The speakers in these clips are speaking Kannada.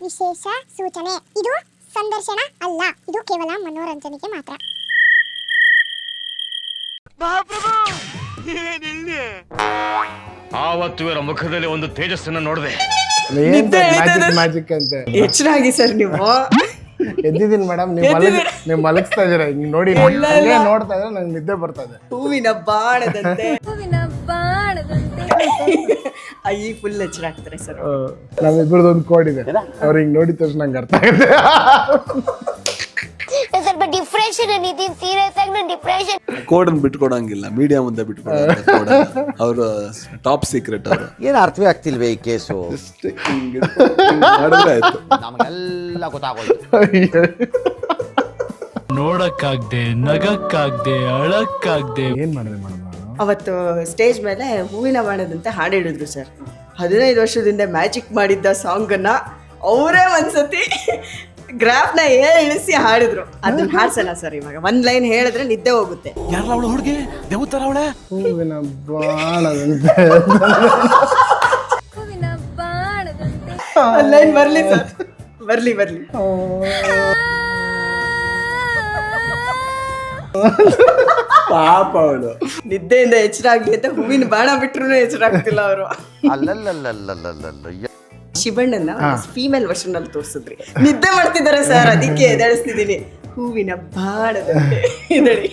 ವಿಶೇಷ ಸೂಚನೆ. ಇದು ಸಂದರ್ಶನ ಅಲ್ಲ, ಇದು ಕೇವಲ ಮನೋರಂಜನೆಗೆ ಮಾತ್ರ. ಆವತ್ತು ಇವರ ಮುಖದಲ್ಲಿ ಒಂದು ತೇಜಸ್ಸನ್ನು ನೋಡಿದೆ. ಮ್ಯಾಜಿಕ್ ಅಂತ ಎಚ್ಚರಾಗಿ ಸರ್ ನೀವು. ಎದ್ದಿದ್ದೀನಿ ಮೇಡಮ್, ನೀವು ಮಲಗಿಸ್ತಾ ಇದೀರ ನೋಡಿ, ನೋಡ್ತಾ ಇದ್ರೆ ನಂಗೆ ನಿದ್ದೆ ಬರ್ತಾ ಇದೆ. ಹೂವಿನ ಬಾಣದಂತೆ ಈ ಫುಲ್ ಎಚ್ಚರ ಆಗ್ತಾರೆ ಸರ್. ನಮ್ಮಿಬ್ಬರದ್ದು ಒಂದು ಕೋಡ್ ಇದೆ, ಅವ್ರು ಹಿಂಗ್ ನೋಡಿದ ತಕ್ಷಣ ನಂಗೆ ಅರ್ಥ ಆಗುತ್ತೆ. ಸ್ವಲ್ಪ ಡಿಪ್ರೆಷನ್ ನಿತಿನ್, ಸೀರಿಯಸ್ ಆಗಿ ನಾನು ಡಿಪ್ರೆಷನ್. ಕೋಡನ್ ಬಿಟ್ಕೊಡಂಗಿಲ್ಲ, ಮೀಡಿಯಾ ಮುಂದೆ ಬಿಟ್ಕೊಡ. ಅವರು ಟಾಪ್ ಸೀಕ್ರೆಟ್. ಅವರು ಏನು ಅರ್ಥವೇ ಆಗ್ತಿಲ್ವೇ ಈ ಕೇಸು? ಮಾಡಿದ್ರೆ ಆಯ್ತು, ನಮಗೆಲ್ಲ ಗೊತ್ತಾಗೋಯ್ತು. ನೋಡಕ್ಕಾಗ್ದೆ, ನಗಕ್ಕಾಗ್ದೆ, ಅಳಕ್ಕಾಗ್ದೆ. ಏನ್ ಮಾಡಿದೆ ಮೇಡಮ್? ಅವತ್ತು ಸ್ಟೇಜ್ ಮೇಲೆ ಹೂವಿನ ಬಾಣದಂತೆ ಹಾಡು ಹೇಳಿದ್ರು ಸರ್. 15 ವರ್ಷದಿಂದ ಮ್ಯಾಜಿಕ್ ಮಾಡಿದ್ದ ಸಾಂಗನ್ನ ಅವರೇ ಒಂದ್ಸತಿ ಗ್ರಾಫ್ನ ಇಳಿಸಿ ಹಾಡಿದ್ರು. ಅದನ್ನ ಹಾಡ್ಸಲ್ಲ ಸರ್ ಇವಾಗ. ಒಂದ್ ಲೈನ್ ಹೇಳಿದ್ರೆ ನಿದ್ದೆ ಹೋಗುತ್ತೆ. ಹುಡುಗಿ ದೇವತರ ಅವಳೆ. ಹೂವಿನ ಬಾಣದಂತೆ ಲೈನ್ ಬರ್ಲಿ ಸರ್, ಬರ್ಲಿ. ಪಾಪ ಅವಳು ನಿದ್ದೆಯಿಂದ ಎಚ್ಚರಾಗ್ಲಿ ಅಂತ ಹೂವಿನ ಬಾಣ ಬಿಟ್ರು ಎಚ್ಚರಾಗ್ತಿಲ್ಲ ಅವರು. ಅಲ್ಲಲ್ಲಲ್ಲಲ್ಲಲ್ಲಲ್ಲ. ಶಿವಣ್ಣನ ಫೀಮೇಲ್ ವರ್ಷನ್ ಅಲ್ಲಿ ತೋರಿಸಿದ್ರಿ, ನಿದ್ದೆ ಮಾಡ್ತಿದ್ದಾರೆ ಸರ್, ಅದಕ್ಕೆ ಎದ್ದೇಳಿಸ್ತಿದ್ದೀನಿ. ಹೂವಿನ ಬಾಣದಂತೆ ಎದ್ದೇಳಿ.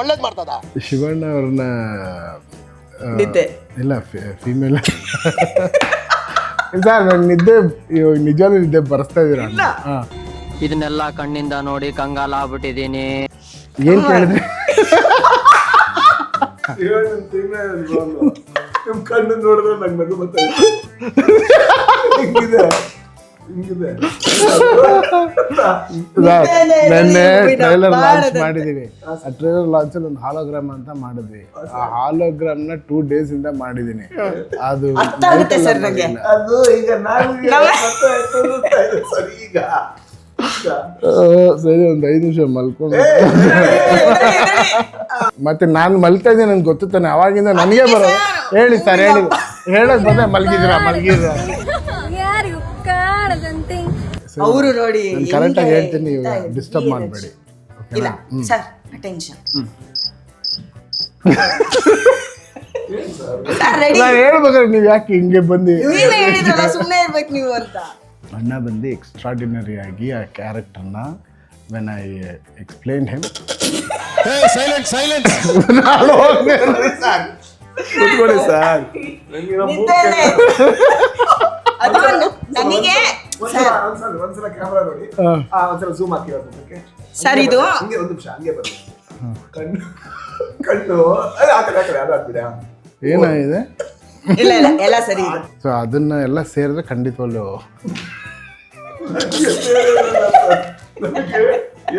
ಒಳ್ಳೇದ್ ಮಾಡ್ತದ ಶಿವಣ್ಣ ಅವ್ರನ್ನ ನಿದ್ದೆ ಇಲ್ಲ, ಫೀಮೇಲ್ ಸರ್. ನಂಗೆ ನಿದ್ದೆ ನಿಜವಾದ ನಿದ್ದೆ ಬರ್ಸ್ತಾ ಇದೀರ? ಇದನ್ನೆಲ್ಲ ಕಣ್ಣಿಂದ ನೋಡಿ ಕಂಗಾಲ ಆಗ್ಬಿಟ್ಟಿದೀನಿ. ಏನ್ ಕೇಳಿದ್ರೆ ನಿಮ್ ಕಣ್ಣು ನೋಡಿದ್ರೆ ನಂಗೆ ನಗು ಬರ್ತಾ ನೆನ್ನೆ ಟ್ರೈಲರ್ ಲಾಂಚ್ ಮಾಡಿದೀವಿ. ಆ ಟ್ರೈಲರ್ ಲಾಂಚ್ ಅಲ್ಲಿ ಒಂದು ಹಾಲೋಗ್ರಾಮ್ ಅಂತ ಮಾಡಿದ್ವಿ. ಆ ಹಾಲೋಗ್ರಾಮ್ ನ 2 days ಇಂದ ಮಾಡಿದೀನಿ. ಅದು ಅರ್ಥ ಆಗುತ್ತೆ ಸರ್ ನಂಗೆ. ಅದು ಈಗ ಸರಿ. ಈಗ ಸರಿ, ಒಂದು 5 ನಿಮಿಷ ಮಲ್ಕೊಂಡು ಮತ್ತೆ ನಾನು ಮಲ್ತಾ ಇದ್ದೀನಿ ನನ್ಗೆ ಗೊತ್ತಾನೆ. ಅವಾಗಿಂದ ನನಗೆ ಬರೋದು. ಹೇಳಿ ಸರ್, ಹೇಳಕ್ ಬಂದ್ರೆ ಮಲ್ಗಿದ್ರ. ಅವರು ನೋಡಿ ಕರೆಕ್ಟ್ ಆಗಿ ಹೇಳ್ತೀನಿ, ಡಿಸ್ಟರ್ಬ್ ಮಾಡಬೇಡಿ. ಇಲ್ಲ ಸರ್, ಅಟೆನ್ಷನ್. ನಾನು ಹೇಳ್ಬೇಕಾದ್ರೆ ನೀವು ಯಾಕೆ ಹಿಂಗೆ ಬಂದು ಸುಮ್ಮನೆ ಇರ್ಬೇಕು ನೀವು ಅಂತ. ಅಣ್ಣ ಬಂದು ಎಕ್ಸ್ಟ್ರಾರ್ಡಿನರಿ ಆಗಿ ಆ ಕ್ಯಾರೆಕ್ಟರ್ನ ವೆನ್ ಐ ಎಕ್ಸ್ಪ್ಲೇನ್ ಹಿಮ್. ಕೂತ್ಕೊಳ್ಳಿ ಸರ್. ನನಗೆ ಒಂದ್ಸಲ ಕ್ಯಾಮ್ರಾ ನೋಡಿ, ಒಂದ್ಸಲ ಝೂಮ್ ಹಾಕಿ ಸರ್. ಇದು ಹಂಗೆ ಒಂದು ನಿಮಿಷ ಹಂಗೆ ಬನ್ನಿ. ಕಣ್ಣು ಅದಾಗ್ಬಿಡ. ಏನಾಗಿದೆ? ಇಲ್ಲ ಎಲ್ಲ ಸರಿ ಇದೆ. ಸೊ ಅದನ್ನ ಎಲ್ಲ ಸೇರಿದ್ರೆ ಖಂಡಿತವಲ್ಲೂ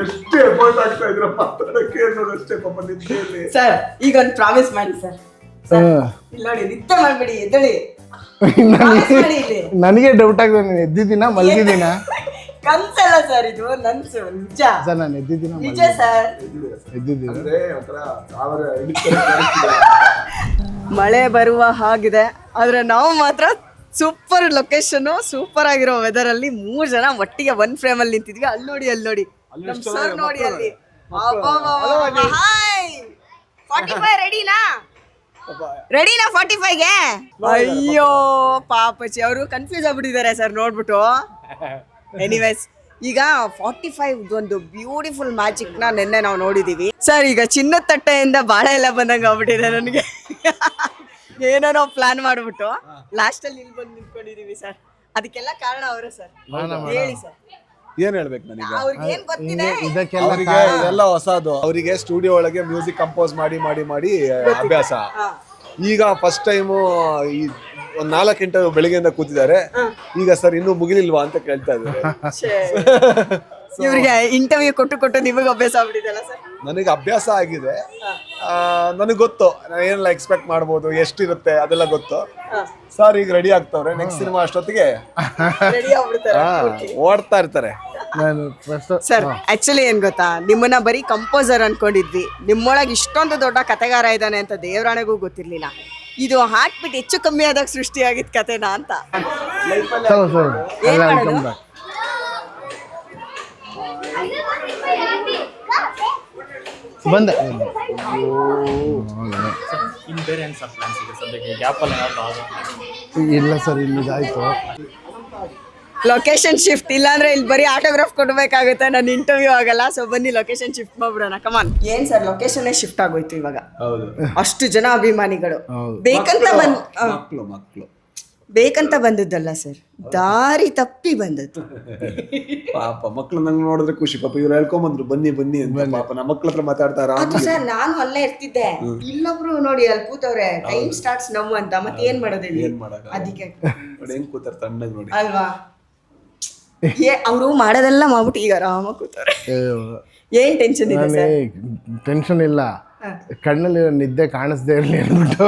ಎಷ್ಟು ಎಫರ್ಟ್ ಆಗ್ತಾ ಇದ್ರ ಮಾತಾಡಕ್ಕೆ ಅನ್ನೋದಷ್ಟೇ ಪಾಪ ನಿದ್ದೆಯಲ್ಲಿ. ಸರ್ ಈಗ ಒಂದು ಪ್ರಾಮಿಸ್ ಮಾಡಿ ಸರ್. ಇಲ್ಲ ನೋಡಿ, ನಿದ್ದೆ ಮಾಡ್ಬೇಡಿ, ಎದ್ದೇಳಿ. ನನಗೆ ಡೌಟ್ ಆಗ್ತದೆ, ನಾನು ಎದ್ದಿದ್ದೀನ ಮಲಗಿದ್ದೀನ? ಕನ್ಸಲ್ಲ ಸರ್, ಇದು ನನ್ಸು, ನಿಜ ಸರ್. ನಾನು ಎದ್ದಿದ್ದೀನ ನಿಜ ಸರ್. ಎದ್ದಿದ್ದೀನಿ. ಅಂದ್ರೆ ಒಂಥರ ಮಳೆ ಬರುವ ಹಾಗಿದೆ, ಆದ್ರೆ ನಾವು ಮಾತ್ರ ಸೂಪರ್ ಲೊಕೇಶನ್, ಸೂಪರ್ ಆಗಿರೋ ವೆದರ್ ಅಲ್ಲಿ 3 ಜನ ಒಟ್ಟಿಗೆ ಒಂದ್ ಫ್ರೇಮ್ ಅಲ್ಲಿ ನಿಂತಿದ್ವಿ. ಅಲ್ಲಿ ನೋಡಿ ನಮ್ ಸರ್ ನೋಡಿ ಅಲ್ಲಿ. ಹಾಯ್ 45 ರೆಡಿನಾ 45ಗೆ? ಅಯ್ಯೋ ಪಾಪಚಿ, ಅವರು ಕನ್ಫ್ಯೂಸ್ ಆಗ್ಬಿಟ್ಟಿದ್ದಾರೆ ಸರ್ ನೋಡ್ಬಿಟ್ಟು. ಎನಿವೇಸ್, ಈಗ 45 ಒಂದು ಬ್ಯೂಟಿಫುಲ್ ಮ್ಯಾಜಿಕ್ ನ ನಿನ್ನೆ ನಾವು ನೋಡಿದೀವಿ ಸರ್. ಈಗ ಚಿನ್ನದ ತಟ್ಟೆಯಿಂದ ಬಾಳೆ ಎಲ್ಲ ಬಂದಂಗ ಆಗ್ಬಿಟ್ಟಿದೆ ನನಗೆ. ಏನೋ ನಾವು ಪ್ಲಾನ್ ಮಾಡ್ಬಿಟ್ಟು ಲಾಸ್ಟ್ ಅಲ್ಲಿ ಇಲ್ಲಿ ಬಂದು ನಿಂತ್ಕೊಂಡಿದೀವಿ ಸರ್. ಅದಕ್ಕೆಲ್ಲ ಕಾರಣ ಅವರೇ ಸರ್. ಹೇಳಿ ಸರ್, ಏನ್ ಹೇಳ್ಬೇಕು ನನಗೆ? ಅವ್ರಿಗೆ ಏನ್ ಗೊತ್ತಿದೆ? ಅವರಿಗೆ ಇದೆಲ್ಲ ಹೊಸದು. ಅವರಿಗೆ ಸ್ಟುಡಿಯೋ ಒಳಗೆ ಮ್ಯೂಸಿಕ್ ಕಂಪೋಸ್ ಮಾಡಿ ಅಭ್ಯಾಸ. ಈಗ ಫಸ್ಟ್ ಟೈಮು ಒಂದ್ 4 ಗಂಟೆ ಬೆಳಿಗ್ಗೆಯಿಂದ ಕೂತಿದ್ದಾರೆ. ಈಗ ಸರ್ ಇನ್ನೂ ಮುಗಿಲಿಲ್ವಾ ಅಂತ ಕೇಳ್ತಾ ಇದ್ದಾರೆ. ಇವ್ರಿಗೆ ಇಂಟರ್ವ್ಯೂ ಕೊಟ್ಟು ನಿಮಗೆ ಅಭ್ಯಾಸ ಆಗ್ಬಿಟ್ಟಿದೆಲ್ಲ ಸರ್? ನನಗೆ ಅಭ್ಯಾಸ ಆಗಿದೆ. ನನಗೆ ಗೊತ್ತು ಏನೆಲ್ಲ ಎಕ್ಸ್ಪೆಕ್ಟ್ ಮಾಡ್ಬೋದು, ಎಷ್ಟಿರುತ್ತೆ ಅದೆಲ್ಲ ಗೊತ್ತು. ಸರ್ ಈಗ ರೆಡಿ ಆಗ್ತವ್ರೆ. ನೆಕ್ಸ್ಟ್ ಸಿನಿಮಾ ಅಷ್ಟೊತ್ತಿಗೆ ಓಡ್ತಾ ಇರ್ತಾರೆ. ಸರ್ ಆಕ್ಚುಲಿ ಏನ್ ಗೊತ್ತಾ, ನಿಮ್ಮನ್ನ ಬರೀ ಕಂಪೋಸರ್ ಅನ್ಕೊಂಡಿದ್ವಿ. ನಿಮ್ಮೊಳಗೆ ಇಷ್ಟೊಂದು ದೊಡ್ಡ ಕಥೆಗಾರ ಇದ್ದಾನೆ ಅಂತ ದೇವರಾಣೆಗೂ ಗೊತ್ತಿರ್ಲಿಲ್ಲ. ಇದು ಹಾರ್ಟ್ ಬೀಟ್ ಹೆಚ್ಚು ಕಮ್ಮಿ ಆದಾಗ ಸೃಷ್ಟಿಯಾಗಿದ್ ಕತೆನಾ ಅಂತ. ಸರ್ ಏನ್ ಅಲ್ಲ ಮಾಡೋದು? ಕಮ್ ಬ್ಯಾಕ್ ಬಂದೆ ಇಲ್ಲ ಸರ್ ಇಲ್ಲಿಗಾಯ್ತು. ಲೊಕೇಶನ್ ಶಿಫ್ಟ್, ಇಲ್ಲಾಂದ್ರೆ ಇಲ್ಲಿ ಬರೀ ಆಟೋಗ್ರಾಫ್ ಕೊಡ್ಬೇಕಾಗುತ್ತೆ, ನನ್ನ ಇಂಟರ್ವ್ಯೂ ಆಗಲ್ಲ. ಸೊ ಬನ್ನಿ ಲೊಕೇಶನ್ ಶಿಫ್ಟ್ ಮಾಡ್ಬಿಡೋಣ, ಕಮಾನ್. ಏನ್ ಸರ್ ಲೊಕೇಶನ್ ಶಿಫ್ಟ್ ಆಗೋಯ್ತು ಇವಾಗ. ಅಷ್ಟು ಜನ ಅಭಿಮಾನಿಗಳು ಬೇಕಂತ ಮಕ್ಕಳು ಬೇಕಂತ ಬಂದದ್ದಲ್ಲ ಸರ್, ದಾರಿ ತಪ್ಪಿ ಬಂದದ್ದು. ಪಾಪ ಮಕ್ಳು ನಂಗೆ ನೋಡಿದ್ರೆ ಖುಷಿ. ಪಾಪ ಇವ್ರು ಹೇಳ್ಕೊಂಬಂದ್ರು ಬನ್ನಿ ಬನ್ನಿ ಅಂತ. ಪಾಪ ನಮ್ಮ ಮಕ್ಳ ಹತ್ರ ಮಾತಾಡ್ತಾರ. ಅದು ಸರ್ ನಾನು ಅಲ್ಲೇ ಇರ್ತಿದ್ದೆ, ಇಲ್ಲೊಬ್ರು ನೋಡಿ ಅಲ್ಲಿ ಕೂತವ್ರೆ, ಟೈಮ್ ಸ್ಟಾರ್ಟ್ಸ್ ನಮ್ ಅಂತ. ಮತ್ತೆ ಏನ್ ಮಾಡೋದು ಇಲ್ಲಿ? ಅದಕ್ಕೆ ನೋಡಿ ಹೆಂಗ್ ಕೂತಾರ ತಣ್ಣಗ್ ನೋಡಿ ಅಲ್ವಾ. ಅವರು ಮಾಡೋದೆಲ್ಲ ಮಾಡ್ಬಿಟ್ಟು ಈಗ ಆರಾಮ ಕೂತವ್ರೆ. ಏನ್ ಟೆನ್ಷನ್ ಇದೆ ಸರ್? ಟೆನ್ಷನ್ ಇಲ್ಲ, ಕಣ್ಣಲ್ಲಿ ನಿದ್ದೆ ಕಾಣಿಸ್ದೇ ಇರ್ಲಿ ಅಂದ್ಬಿಟ್ಟು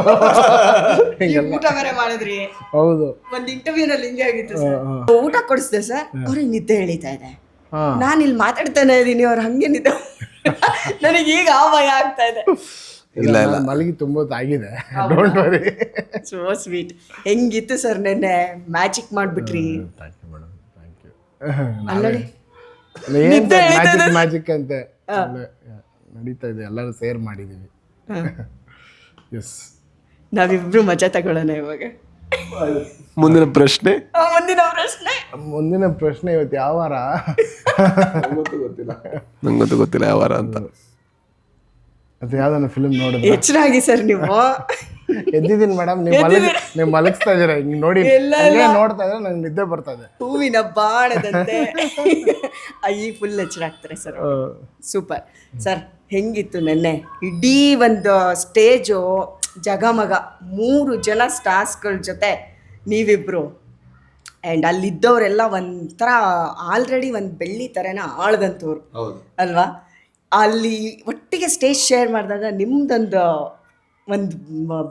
ಊಟ ಬೇರೆ ಮಾಡಿದ್ರಿ. ಹೌದು, ಒಂದ್ ಇಂಟರ್ವ್ಯೂ ನಲ್ಲಿ ಹಿಂಗೆ ಆಗಿತ್ತು ಸರ್. ಊಟ ಕೊಡಿಸ್ದೆ ಸರ್, ಅವ್ರಿಗೆ ನಿದ್ದೆ ಎಳಿತಾ ಇದೆ. ನಾನು ಇಲ್ಲಿ ಮಾತಾಡ್ತಾನೆ ಇದೀನಿ, ಅವ್ರು ಹಂಗೆ ನಿದ್ದೆ. ನನಗೆ ಈಗ ಆ ಭಯ ಆಗ್ತಾ ಇದೆ. ಇಲ್ಲ ಮಲಗಿ ತುಂಬ ಆಗಿದೆ. Don't worry. So sweet. ಹೆಂಗಿತ್ತು ಸರ್ ನೆನ್ನೆ? ಮ್ಯಾಜಿಕ್ ಮಾಡ್ಬಿಟ್ರಿ. ಅಲ್ಲಡಿ ಮ್ಯಾಜಿಕ್ ಅಂತೆ ನಡೀತಾ ಇದೆ, ಎಲ್ಲರೂ ಸೇರ್ ಮಾಡಿದೀವಿ. ಎಸ್, ನಾವಿಬ್ರು ಮಜಾ ತಗೊಳ್ಳೋಣ ಇವಾಗ. ಮುಂದಿನ ಪ್ರಶ್ನೆ ಮುಂದಿನ ಪ್ರಶ್ನೆ ಇವತ್ತು ಯಾವ ವಾರ? ನಂಗಂತೂ ಗೊತ್ತಿಲ್ಲ ಯಾವ ವಾರ ಅಂತ. ಅದು ಯಾವ್ದಾನ ಫಿಲ್ಮ್ ನೋಡಿದ್ರೆ ಹೆಚ್ಚಾಗಿ ಸರ್ ನೀವು ಎದ್ದಿದ್ದೀನಿ ಮೇಡಮ್, ನೀವು ಮಲಗಿಸ್ತಾ ಇದೀರ ಹಿಂಗ್ ನೋಡಿ ನೋಡ್ತಾ ಇದ್ರೆ ನಂಗೆ ನಿದ್ದೆ ಬರ್ತಾ ಇದೆ. ಹೂವಿನ ಬಾಣದಂತೆ ಈ ಫುಲ್ ಎಚ್ಚರಾಗ್ತಾರೆ ಸರ್. Super sir. ಹೆಂಗಿತ್ತು ನೆನ್ನೆ? ಇಡೀ ಒಂದು ಸ್ಟೇಜು ಜಗಮಗ, 3 ಜನ ಸ್ಟಾರ್ಸ್ಗಳ ಜೊತೆ ನೀವಿಬ್ರು, ಆ್ಯಂಡ್ ಅಲ್ಲಿದ್ದವರೆಲ್ಲ ಒಂಥರ ಆಲ್ರೆಡಿ ಒಂದು ಬೆಳ್ಳಿ ಥರನ ಆಳ್ದಂಥವ್ರು ಅಲ್ವಾ? ಅಲ್ಲಿ ಒಟ್ಟಿಗೆ ಸ್ಟೇಜ್ ಶೇರ್ ಮಾಡಿದಾಗ ನಿಮ್ದೊಂದು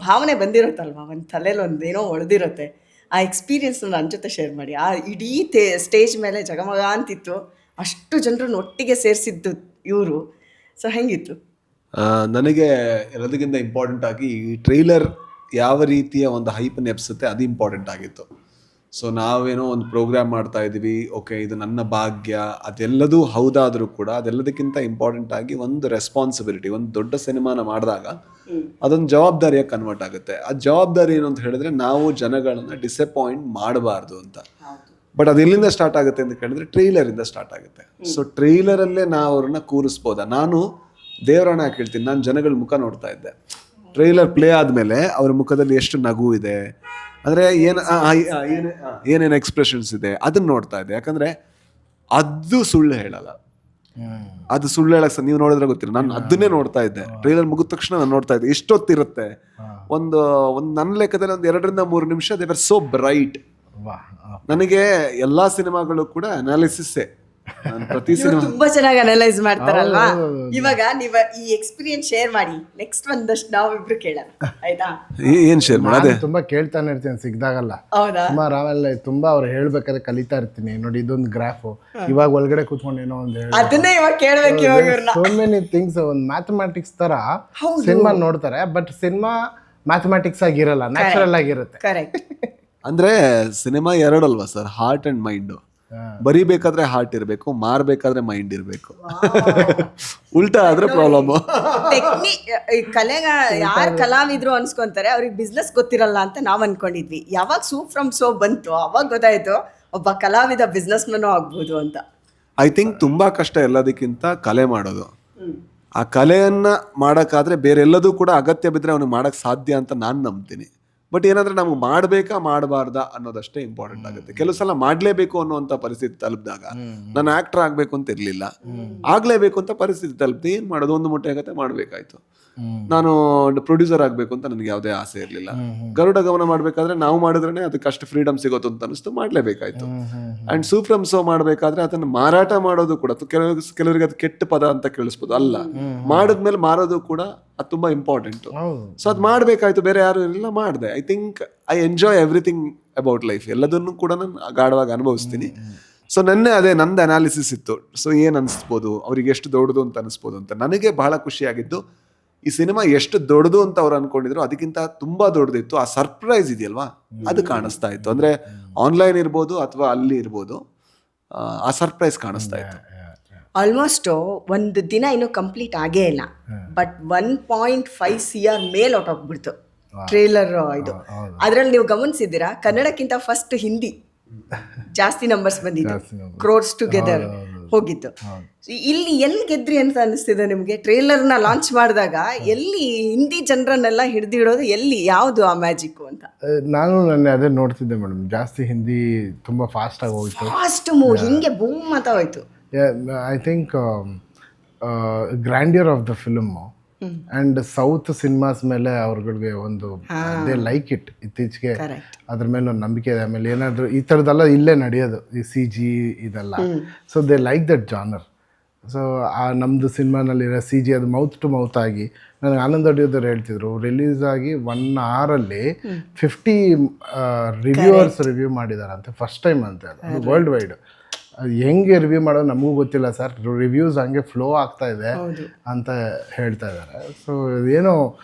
ಭಾವನೆ ಬಂದಿರುತ್ತಲ್ವ, ಒಂದು ತಲೆಯಲ್ಲಿ ಒಂದೇನೋ ಹೊಳೆದಿರುತ್ತೆ. ಆ ಎಕ್ಸ್ಪೀರಿಯನ್ಸ್ ನನ್ನ ಜೊತೆ ಶೇರ್ ಮಾಡಿ. ಆ ಇಡೀ ಸ್ಟೇಜ್ ಮೇಲೆ ಜಗಮಗ ಅಂತಿತ್ತು, ಅಷ್ಟು ಜನರನ್ನು ಒಟ್ಟಿಗೆ ಸೇರಿಸಿದ್ದು ಇವರು. ಸೊ ಹೆಂಗಿತ್ತು? ನನಗೆ ಎಲ್ಲದಕ್ಕಿಂತ ಇಂಪಾರ್ಟೆಂಟ್ ಆಗಿ ಈ ಟ್ರೈಲರ್ ಯಾವ ರೀತಿಯ ಒಂದು ಹೈಪನ್ನು ಎಬ್ಸುತ್ತೆ ಅದು ಇಂಪಾರ್ಟೆಂಟ್ ಆಗಿತ್ತು. ಸೊ ನಾವೇನೋ ಒಂದು ಪ್ರೋಗ್ರಾಮ್ ಮಾಡ್ತಾ ಇದ್ದೀವಿ, ಓಕೆ ಇದು ನನ್ನ ಭಾಗ್ಯ, ಅದೆಲ್ಲದೂ ಹೌದಾದರೂ ಕೂಡ ಅದೆಲ್ಲದಕ್ಕಿಂತ ಇಂಪಾರ್ಟೆಂಟ್ ಆಗಿ ಒಂದು ರೆಸ್ಪಾನ್ಸಿಬಿಲಿಟಿ. ಒಂದು ದೊಡ್ಡ ಸಿನಿಮಾನ ಮಾಡಿದಾಗ ಅದೊಂದು ಜವಾಬ್ದಾರಿಯಾಗಿ ಕನ್ವರ್ಟ್ ಆಗುತ್ತೆ. ಆ ಜವಾಬ್ದಾರಿ ಏನು ಅಂತ ಹೇಳಿದ್ರೆ ನಾವು ಜನಗಳನ್ನ ಡಿಸಪಾಯಿಂಟ್ ಮಾಡಬಾರ್ದು ಅಂತ. ಬಟ್ ಅದು ಎಲ್ಲಿಂದ ಸ್ಟಾರ್ಟ್ ಆಗುತ್ತೆ ಅಂತ ಕೇಳಿದ್ರೆ ಟ್ರೈಲರಿಂದ ಸ್ಟಾರ್ಟ್ ಆಗುತ್ತೆ. ಸೊ ಟ್ರೈಲರಲ್ಲೇ ನಾವು ಅವ್ರನ್ನ ಕೂರಿಸ್ಬೋದಾ? ನಾನು ದೇವರನ್ನ ಕೇಳ್ತೀನಿ, ನಾನು ಜನಗಳ ಮುಖ ನೋಡ್ತಾ ಇದ್ದೆ. ಟ್ರೈಲರ್ ಪ್ಲೇ ಆದಮೇಲೆ ಅವ್ರ ಮುಖದಲ್ಲಿ ಎಷ್ಟು ನಗು ಇದೆ, ಅಂದರೆ ಏನೇನು ಎಕ್ಸ್ಪ್ರೆಷನ್ಸ್ ಇದೆ ಅದನ್ನ ನೋಡ್ತಾ ಇದ್ದೆ. ಯಾಕಂದರೆ ಅದು ಸುಳ್ಳು ಹೇಳಲ್ಲ, ಅದು ಸುಳ್ಳು ಹೇಳಕ್ಕೆ ನೀವು ನೋಡಿದ್ರೆ ಗೊತ್ತಿಲ್ಲ. ನಾನು ಅದನ್ನೇ ನೋಡ್ತಾ ಇದ್ದೆ. ಟ್ರೈಲರ್ ಮುಗಿದ ತಕ್ಷಣ ನಾನು ನೋಡ್ತಾ ಇದ್ದೆ ಎಷ್ಟೊತ್ತಿರುತ್ತೆ. ಒಂದು ನನ್ನ ಲೆಕ್ಕದಲ್ಲಿ ಒಂದು 2 ರಿಂದ 3 ನಿಮಿಷ. They were so bright. ನನಗೆ ಎಲ್ಲಾ ಸಿನಿಮಾಗಳು ಕೂಡ ಅನಾಲಿಸಿಸ್ಸೇ. ಪ್ರತಿ ಸಿನಿಮಾ ತುಂಬಾ ಚೆನ್ನಾಗಿ ಅನಲೈಸ್ ಮಾಡ್ತಾರಲ್ವಾ. ಇವಾಗ ನೀವು ಈ ಎಕ್ಸ್ಪೀರಿಯನ್ಸ್ ಶೇರ್ ಮಾಡಿ, ನೆಕ್ಸ್ಟ್ ಒಂದಷ್ಟು ನಾವಿಬ್ರು ಕೇಳೋಣ, ಆಯ್ತಾ? ಏನ್ ಶೇರ್ ಮಾಡೋದೇ? ತುಂಬಾ ಕೇಳ್ತಾನೆ ಇರ್ತೀನಿ ಸಿಗ್ದಾಗಲ್ಲ. ಸುಮಾರು ಆಮೇಲೆ ತುಂಬಾ ಅವ್ರು ಹೇಳ್ಬೇಕಾದ್ರೆ ಕಲಿತಾ ಇರ್ತೀನಿ. ನೋಡಿ ಇದೊಂದು ಗ್ರಾಫ್, ಇವಾಗ ಒಳಗಡೆ ಕೂತ್ಕೊಂಡು ಏನೋ ಒಂದು ಅದನ್ನೇ ಇವಾಗ ಕೇಳ್ಬೇಕು. ಇವಾಗ ಸೋ ಮೆನಿ ಥಿಂಗ್ಸ್. ಒಂದು ಮ್ಯಾಥಮೆಟಿಕ್ಸ್ ತರ ಸಿನಿಮಾ ನೋಡ್ತಾರೆ, ಬಟ್ ಸಿನಿಮಾ ಮ್ಯಾಥಮೆಟಿಕ್ಸ್ ಆಗಿರಲ್ಲ, ನ್ಯಾಚುರಲ್ ಆಗಿರುತ್ತೆ. ಕರೆಕ್ಟ್. ಅಂದ್ರೆ ಸಿನಿಮಾ ಎರಡಲ್ವಾ ಸರ್, ಹಾರ್ಟ್ ಅಂಡ್ ಮೈಂಡ್. ಬರಿಬೇಕಾದ್ರೆ ಹಾರ್ಟ್ ಇರಬೇಕು, ಮಾರ್ಬೇಕಾದ್ರೆ ಮೈಂಡ್ ಇರಬೇಕು. ಉಲ್ಟಾ ಆದ್ರೆ ಪ್ರಾಬ್ಲಮ್. ಕಲೆಗ ಯಾರು ಕಲಾವಿದ್ರು ಅನ್ಸ್ಕೊಂತಾರೆ, ಅವ್ರಿಗೆ ಬಿಸ್ನೆಸ್ ಗೊತ್ತಿರಲ್ಲ ಅಂತ ನಾವ್ ಅನ್ಕೊಂಡಿದ್ವಿ. ಯಾವಾಗ ಸೂಪ್ ಫ್ರಮ್ ಸೋ ಬಂತು ಅವಾಗ ಗೊತ್ತಾಯ್ತು ಒಬ್ಬ ಕಲಾವಿದ ಬಿಸ್ನೆಸ್ ಮನೂ ಆಗ್ಬೋದು ಅಂತ. ಐ ಥಿಂಕ್ ತುಂಬಾ ಕಷ್ಟ ಎಲ್ಲದಕ್ಕಿಂತ ಕಲೆ ಮಾಡೋದು. ಆ ಕಲೆಯನ್ನ ಮಾಡಕ್ಕಾದ್ರೆ ಬೇರೆ ಎಲ್ಲದೂ ಕೂಡ ಅಗತ್ಯ ಬಿದ್ರೆ ಅವ್ನಿಗೆ ಮಾಡಕ್ ಸಾಧ್ಯ ಅಂತ ನಾನು ನಂಬ್ತೀನಿ. ಬಟ್ ಏನಂದ್ರೆ ನಮ್ಗೆ ಮಾಡಬೇಕಾ ಮಾಡಬಾರ್ದಾ ಅನ್ನೋದಷ್ಟೇ ಇಂಪಾರ್ಟೆಂಟ್ ಆಗುತ್ತೆ. ಕೆಲವು ಸಲ ಮಾಡ್ಲೇಬೇಕು ಅನ್ನುವಂಥ ಪರಿಸ್ಥಿತಿ ತಲುಪಿದಾಗ, ನಾನು ಆಕ್ಟರ್ ಆಗ್ಬೇಕು ಅಂತ ಇರ್ಲಿಲ್ಲ, ಆಗ್ಲೇಬೇಕು ಅಂತ ಪರಿಸ್ಥಿತಿ ತಲುಪಿದೆ. ಏನ್ ಮಾಡೋದು, ಒಂದು ಮುಟ್ಟೆ ಆಗತ್ತೆ ಮಾಡಬೇಕಾಯ್ತು. ನಾನು ಪ್ರೊಡ್ಯೂಸರ್ ಆಗ್ಬೇಕು ಅಂತ ನನಗೆ ಯಾವುದೇ ಆಸೆ ಇರಲಿಲ್ಲ. ಗರುಡ ಗಮನ ಮಾಡ್ಬೇಕಾದ್ರೆ ನಾವು ಮಾಡಿದ್ರೆ ಅದಕ್ಕೆ ಅಷ್ಟು ಫ್ರೀಡಮ್ ಸಿಗೋದು ಅಂತ ಅನಿಸ್ತು, ಮಾಡ್ಲೇಬೇಕಾಯ್ತು. ಅಂಡ್ ಸೂಪ್ ಫ್ರಮ್ ಸೋ ಮಾಡ್ಬೇಕಾದ್ರೆ ಅದನ್ನ ಮಾರಾಟ ಮಾಡೋದು ಕೂಡ ಕೆಲವರಿಗೆ ಅದು ಕೆಟ್ಟ ಪದ ಅಂತ ಕೇಳಿಸ್ಬೋದು, ಅಲ್ಲ, ಮಾಡಿದ್ಮೇಲೆ ಮಾರೋದು ಕೂಡ ಅದು ತುಂಬಾ ಇಂಪಾರ್ಟೆಂಟ್. ಸೊ ಅದು ಮಾಡ್ಬೇಕಾಯ್ತು, ಬೇರೆ ಯಾರು ಇರಲಿಲ್ಲ, ಮಾಡಿದೆ. I think I enjoy everything about life. ಎಲ್ಲದನ್ನು ಕೂಡ ನಾನು ಗಾಢವಾಗಿ ಅನುಭವಿಸ್ತೀನಿ. ಸೊ ನೆನ್ನೆ ಅದೇ ನಂದು ಅನಾಲಿಸಿಸ್ ಇತ್ತು. ಸೊ ಏನ್ ಅನಿಸ್ಬೋದು, ಅವ್ರಿಗೆ ಎಷ್ಟು ದೊಡ್ಡದು ಅಂತ ಅನಿಸ್ಬೋದು ಅಂತ. ನನಗೆ ಬಹಳ ಖುಷಿಯಾಗಿದ್ದು ಈ ಸಿನಿಮಾ ಎಷ್ಟು ದೊಡ್ಡದು ಅಂತ ಅವ್ರು ಅನ್ಕೊಂಡಿದ್ರು ಅದಕ್ಕಿಂತ ತುಂಬಾ ದೊಡ್ಡದಿತ್ತು. ಆ ಸರ್ಪ್ರೈಸ್ ಇದೆಯಲ್ವಾ ಅದು ಕಾಣಿಸ್ತಾ ಇತ್ತು. ಅಂದ್ರೆ ಆನ್ಲೈನ್ ಇರ್ಬೋದು ಅಥವಾ ಅಲ್ಲಿ ಇರ್ಬೋದು, ಆ ಸರ್ಪ್ರೈಸ್ ಕಾಣಿಸ್ತಾ ಇತ್ತು. ಆಲ್ಮೋಸ್ಟ್ ಒಂದು ದಿನ ಇನ್ನೂ ಕಂಪ್ಲೀಟ್ ಆಗೇ ಇಲ್ಲ, ಬಟ್ 1.5 CR ಮೇಲ್ ಹೊಟ್ಟೋಗ್ಬಿಡ್ತು ಟ್ರೇಲರ್ ಇದು. ಅದ್ರಲ್ಲಿ ನೀವು ಗಮನಿಸಿದ್ದೀರಾ, ಕನ್ನಡಕ್ಕಿಂತ ಫಸ್ಟ್ ಹಿಂದಿ ಜಾಸ್ತಿ ನಂಬರ್ಸ್ ಬಂದಿದ್ದು, ಕ್ರೋರ್ಸ್ ಟುಗೆದರ್ ಹೋಗಿತ್ತು. ಇಲ್ಲಿ ಎಲ್ಲಿ ಗೆದ್ರಿ ಅಂತ ಅನಿಸ್ತಿದೆ ನಿಮಗೆ? ಟ್ರೇಲರ್ನ ಲಾಂಚ್ ಮಾಡಿದಾಗ ಎಲ್ಲಿ ಹಿಂದಿ ಜನರನ್ನೆಲ್ಲ ಹಿಡಿದಿಡೋದು, ಎಲ್ಲಿ ಯಾವುದು ಆ ಮ್ಯಾಜಿಕ್ ಅಂತ? ನಾನು ನನ್ನ ಅದೇ ನೋಡ್ತಿದ್ದೆ ಮೇಡಮ್, ಜಾಸ್ತಿ ಹಿಂದಿ ತುಂಬಾ ಫಾಸ್ಟ್ ಆಗಿ ಹೋಯ್ತು, ಫಾಸ್ಟ್ ಮೂವ್ ಹಿಂಗೆ ಬೂಮ್ ಅಂತ ಹೋಯ್ತು. I think grandeur of the film and south cinemas ಮೇಲೆ ಅವ್ರಗಳಿಗೆ ಒಂದು ದೇ ಲೈಕ್ ಇಟ್. ಇತ್ತೀಚೆಗೆ ಅದ್ರ ಮೇಲೆ ಒಂದು ನಂಬಿಕೆ ಇದೆ. ಆಮೇಲೆ ಏನಾದರೂ ಈ ಥರದ್ದೆಲ್ಲ ಇಲ್ಲೇ ನಡೆಯೋದು, ಈ CG ಇದೆಲ್ಲ. So they like that genre. So ಆ ನಮ್ಮದು ಸಿನಿಮಾನಲ್ಲಿರೋ CG ಅದು ಮೌತ್ ಟು ಮೌತ್ ಆಗಿ, ನನಗೆ ಆನಂದ್ ಅಡಿಯೋದವ್ರು ಹೇಳ್ತಿದ್ರು, ರಿಲೀಸ್ ಆಗಿ 1 hour-ಅಲ್ಲಿ 50 ರಿವ್ಯೂವರ್ಸ್ ರಿವ್ಯೂ ಮಾಡಿದಾರಂತೆ, ಫಸ್ಟ್ ಟೈಮ್ ಅಂತ. ಅದು ವರ್ಲ್ಡ್ ವೈಡ್. ಅದು ಹೆಂಗೆ ರಿವ್ಯೂ ಮಾಡೋದು ನಮಗೂ ಗೊತ್ತಿಲ್ಲ ಸರ್, ರಿವ್ಯೂಸ್ ಹಂಗೆ ಫ್ಲೋ ಆಗ್ತಾ ಇದೆ ಅಂತ ಹೇಳ್ತಾ ಇದ್ದಾರೆ. ಸೊ ಏನೋ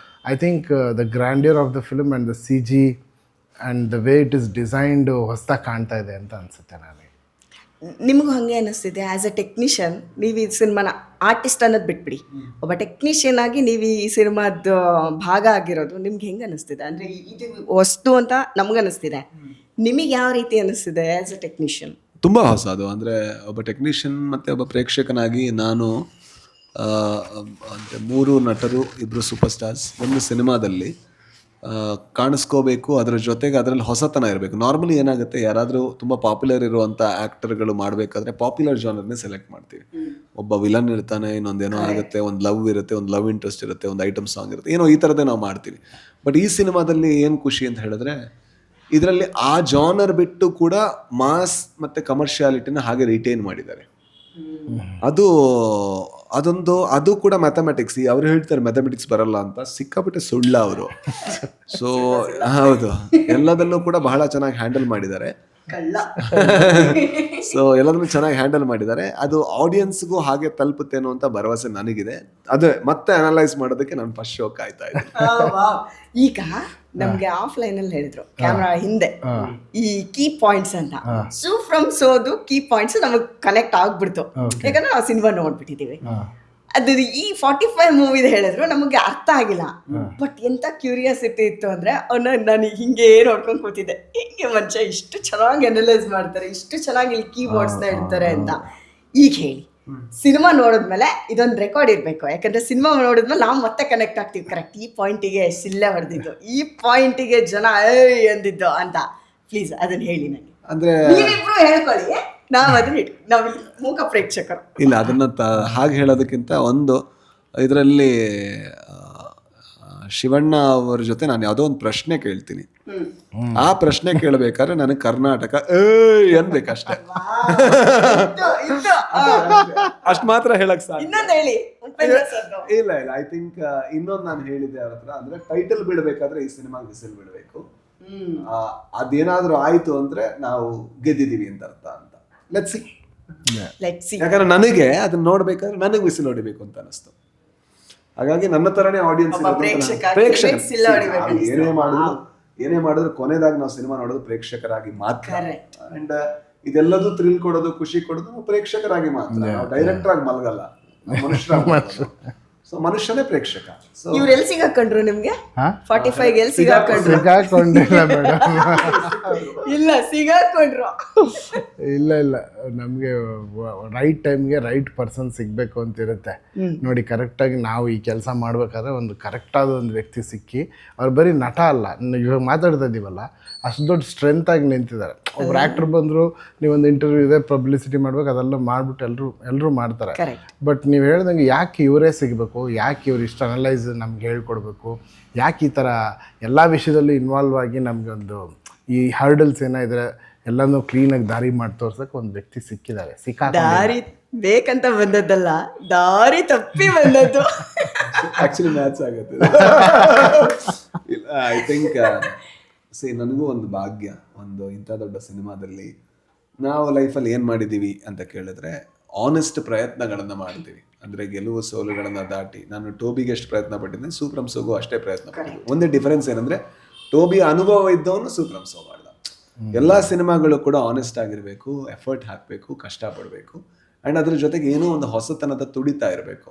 I think the grandeur of the film and the CG and the way it is designed ಹೊಸದಾಗಿ ಕಾಣ್ತಾ ಇದೆ ಅಂತ ಅನಿಸುತ್ತೆ ನನಗೆ. ನಿಮಗೂ ಹಾಗೆ ಅನ್ನಿಸ್ತಿದೆ ಆ್ಯಸ್ ಎ ಟೆಕ್ನಿಷಿಯನ್? ನೀವು ಈ ಸಿನಿಮಾನ ಆರ್ಟಿಸ್ಟ್ ಅನ್ನೋದು ಬಿಟ್ಬಿಡಿ, ಒಬ್ಬ ಟೆಕ್ನಿಷಿಯನ್ ಆಗಿ ನೀವು ಈ ಸಿನಿಮಾದ ಭಾಗ ಆಗಿರೋದು ನಿಮ್ಗೆ ಹೆಂಗೆ ಅನ್ನಿಸ್ತಿದೆ? ಅಂದರೆ ಇದು ವಸ್ತು ಅಂತ ನಮ್ಗೆ ಅನ್ನಿಸ್ತಿದೆ, ನಿಮಗೆ ಯಾವ ರೀತಿ ಅನ್ನಿಸ್ತಿದೆ ಆ್ಯಸ್ ಎ ಟೆಕ್ನಿಷಿಯನ್? ತುಂಬ ಹೊಸದು. ಅಂದರೆ ಒಬ್ಬ ಟೆಕ್ನಿಷಿಯನ್ ಮತ್ತು ಒಬ್ಬ ಪ್ರೇಕ್ಷಕನಾಗಿ ನಾನು ಅಂದರೆ 3 ನಟರು, 2 ಸೂಪರ್ ಸ್ಟಾರ್ಸ್ ಒಂದು ಸಿನಿಮಾದಲ್ಲಿ ಕಾಣಿಸ್ಕೋಬೇಕು. ಅದರ ಜೊತೆಗೆ ಅದರಲ್ಲಿ ಹೊಸತನ ಇರಬೇಕು. ನಾರ್ಮಲಿ ಏನಾಗುತ್ತೆ, ಯಾರಾದರೂ ತುಂಬ ಪಾಪ್ಯುಲರ್ ಇರುವಂಥ ಆ್ಯಕ್ಟರ್ಗಳು ಮಾಡಬೇಕಾದ್ರೆ ಪಾಪ್ಯುಲರ್ ಜಾನರ್ನೇ ಸೆಲೆಕ್ಟ್ ಮಾಡ್ತೀವಿ. ಒಬ್ಬ ವಿಲನ್ ಇರ್ತಾನೆ, ಇನ್ನೊಂದೇನೋ ಆಗುತ್ತೆ, ಒಂದು ಲವ್ ಇರುತ್ತೆ, ಒಂದು ಲವ್ ಇಂಟ್ರೆಸ್ಟ್ ಇರುತ್ತೆ, ಒಂದು ಐಟಮ್ ಸಾಂಗ್ ಇರುತ್ತೆ, ಏನೋ ಈ ಥರದ್ದೇ ನಾವು ಮಾಡ್ತೀವಿ. ಬಟ್ ಈ ಸಿನಿಮಾದಲ್ಲಿ ಏನು ಖುಷಿ ಅಂತ ಹೇಳಿದ್ರೆ, ಇದರಲ್ಲಿ ಆ ಜಾನರ್ ಬಿಟ್ಟು ಕೂಡ ಮಾಸ್ ಮತ್ತು ಕಮರ್ಷಿಯಾಲಿಟಿನ ಹಾಗೆ ರಿಟೈನ್ ಮಾಡಿದ್ದಾರೆ. ಅದು ಕೂಡ ಮ್ಯಾಥಮೆಟಿಕ್ಸ್. ಅವ್ರು ಹೇಳ್ತಾರೆ ಮ್ಯಾಥಮೆಟಿಕ್ಸ್ ಬರಲ್ಲ ಅಂತ, ಸಿಕ್ಕಾಪಟ್ಟೆ ಸುಳ್ಳ ಅವರು. ಸೊ ಹೌದು, ಎಲ್ಲದಲ್ಲೂ ಕೂಡ ಬಹಳ ಚೆನ್ನಾಗಿ ಹ್ಯಾಂಡಲ್ ಮಾಡಿದ್ದಾರೆ. ಸೊ ಎಲ್ಲದನ್ನು ಚೆನ್ನಾಗಿ ಹ್ಯಾಂಡಲ್ ಮಾಡಿದ್ದಾರೆ. ಅದು ಆಡಿಯನ್ಸ್ಗೂ ಹಾಗೆ ತಲುಪುತ್ತೇನೋ ಅಂತ ಭರವಸೆ ನನಗಿದೆ. ಅದೇ ಮತ್ತೆ ಅನಲೈಸ್ ಮಾಡೋದಕ್ಕೆ ನಾನು ಫಸ್ಟ್ ಶೋ ಕಾಯ್ತಾ ಇದ್ದೀನಿ. ಈಗ ನಮ್ಗೆ ಆಫ್ಲೈನ್ ಅಲ್ಲಿ ಹೇಳಿದ್ರು ಕ್ಯಾಮ್ರಾ ಹಿಂದೆ ಈ ಕೀ ಪಾಯಿಂಟ್ಸ್ ಅಂತ, ಫ್ರಮ್ ಸೋದು ಕೀ ಪಾಯಿಂಟ್ಸ್ ನಮಗ್ ಕನೆಕ್ಟ್ ಆಗ್ಬಿಡ್ತು, ಯಾಕಂದ್ರೆ ನಾವು ಸಿನಿಮಾ ನೋಡ್ಬಿಟ್ಟಿದೀವಿ. ಅದು ಈ 45 ಮೂವಿದ ಹೇಳಿದ್ರು ನಮಗೆ ಅರ್ಥ ಆಗಿಲ್ಲ. ಬಟ್ ಎಂತ ಕ್ಯೂರಿಯಾಸಿಟಿ ಇತ್ತು ಅಂದ್ರೆ ನಾನು ಹಿಂಗೆ ನೋಡ್ಕೊಂಡು ಕೂತಿದ್ದೆ, ಹಿಂಗೆ ಮನುಷ್ಯ ಇಷ್ಟು ಚೆನ್ನಾಗಿ ಅನಲೈಸ್ ಮಾಡ್ತಾರೆ, ಇಷ್ಟು ಚೆನ್ನಾಗಿ ಇಲ್ಲಿ ಕೀಬೋರ್ಡ್ಸ್ನ ಇಡ್ತಾರೆ ಅಂತ. ಈಗ ಹೇಳಿ, ಸಿನಿಮಾ ನೋಡಿದ್ಮೇಲೆ ಇದೊಂದು ರೆಕಾರ್ಡ್ ಇರಬೇಕು, ಯಾಕಂದ್ರೆ ಸಿನಿಮಾ ನೋಡಿದ್ಮೇಲೆ ನಾವು ಮತ್ತೆ ಕನೆಕ್ಟ್ ಆಗ್ತೀವಿ. ಕರೆಕ್ಟ್, ಈ ಪಾಯಿಂಟಿಗೆ ಶಿಲ್ಲೆ ಹೊಡೆದಿದ್ದು, ಈ ಪಾಯಿಂಟಿಗೆ ಜನ ಅಂದಿದ್ದು ಅಂತ. ಪ್ಲೀಸ್ ಅದನ್ನ ಹೇಳಿ ನನಗೆ. ಅಂದ್ರೆ ನೀವಿಬ್ರು ಹೇಳ್ಕೊಳ್ಳಿ, ನಾವು ಮೂಕ ಪ್ರೇಕ್ಷಕರು. ಇಲ್ಲ, ಅದನ್ನ ಹಾಗೆ ಹೇಳೋದಕ್ಕಿಂತ ಒಂದು ಇದರಲ್ಲಿ ಶಿವಣ್ಣ ಅವರ ಜೊತೆ ನಾನು ಯಾವುದೋ ಒಂದು ಪ್ರಶ್ನೆ ಕೇಳ್ತೀನಿ. ಆ ಪ್ರಶ್ನೆ ಕೇಳಬೇಕಾದ್ರೆ ನನಗೆ ಕರ್ನಾಟಕ ಅನ್ಬೇಕಷ್ಟೇ, ಅಷ್ಟು ಮಾತ್ರ ಹೇಳಕ್ ಸಾಧ್ಯ. ಇಲ್ಲ ಐ ಥಿಂಕ್ ಇನ್ನೊಂದು ನಾನು ಹೇಳಿದ್ದೆ ಅವ್ರ ಹತ್ರ, ಅಂದ್ರೆ ಟೈಟಲ್ ಬಿಡಬೇಕಾದ್ರೆ ಈ ಸಿನಿಮಾಗೆ ವಿಸಿಲ್ ಬಿಡಬೇಕು. ಅದೇನಾದ್ರೂ ಆಯ್ತು ಅಂದ್ರೆ ನಾವು ಗೆದ್ದಿದೀವಿ ಅಂತ ಅರ್ಥ ಅಂತ. Let's see. ಯಾಕಂದ್ರೆ ನನಗೆ ಅದನ್ನ ನೋಡ್ಬೇಕಾದ್ರೆ ನನಗೆ ವಿಸಿಲ್ ಹೊಡಿಬೇಕು ಅಂತ ಅನಿಸ್ತು. ಹಾಗಾಗಿ ನನ್ನ ತರನೇ ಆಡಿಯನ್ಸ್ ಏನೇ ಮಾಡಿದ್ರು ಕೊನೆದಾಗ ನಾವು ಸಿನಿಮಾ ನೋಡೋದು ಪ್ರೇಕ್ಷಕರಾಗಿ ಮಾತ್ರ. ಅಂಡ್ ಇದೆಲ್ಲದೂ ಥ್ರಿಲ್ ಕೊಡೋದು, ಖುಷಿ ಕೊಡೋದು ನಾವು ಪ್ರೇಕ್ಷಕರಾಗಿ ಮಾತ್ರ. ನಾವು ಡೈರೆಕ್ಟರ್ ಆಗಿ ಮಲಗಲ್ಲ, ಮನುಷ್ಯರಾಗಿ. ಸೊ ಮನುಷ್ಯನೇ ಪ್ರೇಕ್ಷಕ. ಇವ್ರು ಎಲ್ಲಿ ಸಿಗಾಕೊಂಡ್ರು ನಿಮ್ಗೆ? 45 ಎಲ್ಲಿ ಸಿಗಾಕೊಂಡ್ರು? ಇಲ್ಲ ಸಿಗಾಕೊಂಡ್ರು. ಇಲ್ಲ ನಮಗೆ ರೈಟ್ ಟೈಮ್ಗೆ ರೈಟ್ ಪರ್ಸನ್ ಸಿಗಬೇಕು ಅಂತ ಇರುತ್ತೆ ನೋಡಿ. ಕರೆಕ್ಟಾಗಿ ನಾವು ಈ ಕೆಲಸ ಮಾಡ್ಬೇಕಾದ್ರೆ ಒಂದು ಕರೆಕ್ಟಾದ ಒಂದು ವ್ಯಕ್ತಿ ಸಿಕ್ಕಿ, ಅವ್ರು ಬರೀ ನಟ ಅಲ್ಲ, ಇವಾಗ ಮಾತಾಡ್ತಾ ಇದ್ದೀವಲ್ಲ, ಅಷ್ಟು ದೊಡ್ಡ ಸ್ಟ್ರೆಂತ್ ಆಗಿ ನಿಂತಿದ್ದಾರೆ. ಒಬ್ರು ಆ್ಯಕ್ಟರ್ ಬಂದರು, ನೀವೊಂದು ಇಂಟರ್ವ್ಯೂ ಇದೆ, ಪಬ್ಲಿಸಿಟಿ ಮಾಡ್ಬೇಕು, ಅದೆಲ್ಲ ಮಾಡ್ಬಿಟ್ಟು ಎಲ್ಲರೂ ಮಾಡ್ತಾರೆ. ಬಟ್ ನೀವು ಹೇಳ್ದಂಗೆ ಯಾಕೆ ಇವರೇ ಸಿಗಬೇಕು, ಯಾಕೆ ಇವ್ರು ಇಷ್ಟು ಅನಲೈಸ್ ನಮ್ಗೆ ಹೇಳ್ಕೊಡ್ಬೇಕು, ಯಾಕೆ ಈ ಥರ ಎಲ್ಲ ವಿಷಯದಲ್ಲೂ ಇನ್ವಾಲ್ವ್ ಆಗಿ ನಮಗೆ ಒಂದು ಈ ಹರ್ಡಲ್ಸ್ ಏನಾಯಿದ್ರೆ ಎಲ್ಲನೂ ಕ್ಲೀನಾಗಿ ದಾರಿ ಮಾಡಿ ತೋರ್ಸಕ್ಕೆ ಒಂದು ವ್ಯಕ್ತಿ ಸಿಕ್ಕಿದ್ದಾರೆ. ದಾರಿ ಬೇಕಂತ ಬಂದದ್ದಲ್ಲ, ದಾರಿ ತಪ್ಪಿ ಬಂದದ್ದು. ಆಕ್ಚುಲಿ ಮ್ಯಾಚ್ ಆಗುತ್ತೆ. ಐ ಥಿಂಕ್ ನನಗೂ ಒಂದು ಭಾಗ್ಯ, ಒಂದು ಇಂಥ ದೊಡ್ಡ ಸಿನಿಮಾದಲ್ಲಿ ನಾವು ಲೈಫಲ್ಲಿ ಏನು ಮಾಡಿದ್ದೀವಿ ಅಂತ ಕೇಳಿದ್ರೆ, ಆನೆಸ್ಟ್ ಪ್ರಯತ್ನಗಳನ್ನು ಮಾಡ್ತೀವಿ. ಅಂದರೆ ಗೆಲುವು ಸೋಲುಗಳನ್ನು ದಾಟಿ ನಾನು ಟೋಬಿಗೆ ಎಷ್ಟು ಪ್ರಯತ್ನ ಪಟ್ಟಿದ್ದೆ ಸೂಪ್ರಮ್ ಸೋಗೂ ಅಷ್ಟೇ ಪ್ರಯತ್ನ ಪಟ್ಟಿದ್ದೆ. ಒಂದೇ ಡಿಫರೆನ್ಸ್ ಏನಂದರೆ ಟೋಬಿ ಅನುಭವ ಇದ್ದವನು ಸೂಪ್ರಮ್ ಸೋ ಮಾಡ್ದ. ಎಲ್ಲ ಸಿನಿಮಾಗಳು ಕೂಡ ಆನೆಸ್ಟ್ ಆಗಿರಬೇಕು, ಎಫರ್ಟ್ ಹಾಕಬೇಕು, ಕಷ್ಟಪಡಬೇಕು, ಆ್ಯಂಡ್ ಅದ್ರ ಜೊತೆಗೆ ಏನೋ ಒಂದು ಹೊಸತನದ ತುಡಿತಾ ಇರಬೇಕು.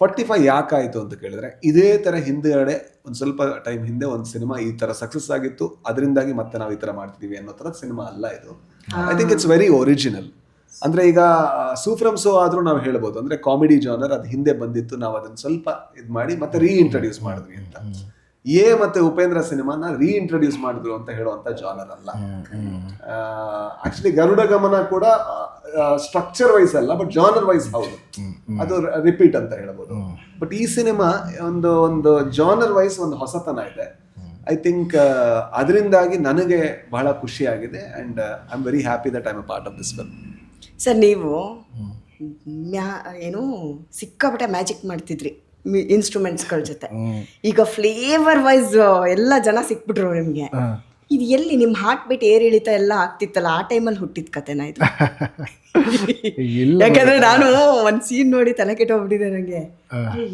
45 ಯಾಕಾಯಿತು ಅಂತ ಕೇಳಿದ್ರೆ ಇದೇ ಥರ ಹಿಂದೆಗಡೆ ಒಂದು ಸ್ವಲ್ಪ ಟೈಮ್ ಹಿಂದೆ ಒಂದು ಸಿನಿಮಾ ಈ ಥರ ಸಕ್ಸಸ್ ಆಗಿತ್ತು, ಅದರಿಂದಾಗಿ ಮತ್ತೆ ನಾವು ಈ ಥರ ಮಾಡ್ತಿದ್ದೀವಿ ಅನ್ನೋ ಥರದ ಸಿನಿಮಾ ಅಲ್ಲ ಇದು. I think it's very original. ಅಂದರೆ ಈಗ ಸೂಫ್ರಮ್ ಸೋ ಆದರೂ ನಾವು ಹೇಳ್ಬೋದು, ಅಂದರೆ ಕಾಮಿಡಿ ಜಾನರ್ ಅದು ಹಿಂದೆ ಬಂದಿತ್ತು, ನಾವು ಅದನ್ನು ಸ್ವಲ್ಪ ಇದು ಮಾಡಿ ಮತ್ತೆ ರೀಇಂಟ್ರಡ್ಯೂಸ್ ಮಾಡಿದ್ವಿ ಅಂತ. ಎ ಮತ್ತೆ ಉಪೇಂದ್ರ ಸಿನಿಮಾನ ರೀಇಂಟ್ರಡ್ಯೂಸ್ ಮಾಡಿದ್ರು ಅಂತ ಹೇಳುವಂಥ ಜಾನರ್ ಅಲ್ಲ. ಆಕ್ಚುಲಿ ಗರುಡ ಗಮನ ಕೂಡ ಸ್ಟ್ರಕ್ಚರ್ ವೈಸ್ ಅಲ್ಲ, ಬಟ್ ಜಾನರ್ ವೈಸ್ ಹೌದು, ಅದು ರಿಪೀಟ್ ಅಂತ ಹೇಳ್ಬೋದು. ಬಟ್ ಈ ಸಿನಿಮಾ ಒಂದು ಜಾನರ್ ವೈಸ್ ಒಂದು ಹೊಸತನ ಇದೆ. ಐ ಥಿಂಕ್ ಅದರಿಂದಾಗಿ ನನಗೆ ಬಹಳ ಖುಷಿಯಾಗಿದೆ and I am very happy that I am a part of this film. Sir ನೀವು ಏನು ಸಿಕ್ಕಾಪಟ್ಟೆ ಮ್ಯಾಜಿಕ್ ಮಾಡ್ತಿದ್ರಿ ಇನ್ಸ್ಟ್ರೂಮೆಂಟ್ಸ್ಗಳ ಜೊತೆ. ಈಗ ಫ್ಲೇವರ್ ವೈಸ್ ಎಲ್ಲ ಜನ ಸಿಕ್ಬಿಟ್ರು ನಿಮಗೆ. ಇದು ಎಲ್ಲಿ ನಿಮ್ಮ ಹಾರ್ಟ್ ಬೀಟ್ ಏರಿಳಿತ ಎಲ್ಲ ಆಗ್ತಿತ್ತಲ್ಲ, ಆ ಟೈಮಲ್ಲಿ ಹುಟ್ಟಿದ ಕತೆನಾ ಇದು? ಯಾಕಂದ್ರೆ ನಾನು ಒಂದು ಸೀನ್ ನೋಡಿ ತಲೆ ಕೆಟ್ಟೋಗ್ಬಿಟ್ಟಿದೆ ನನಗೆ.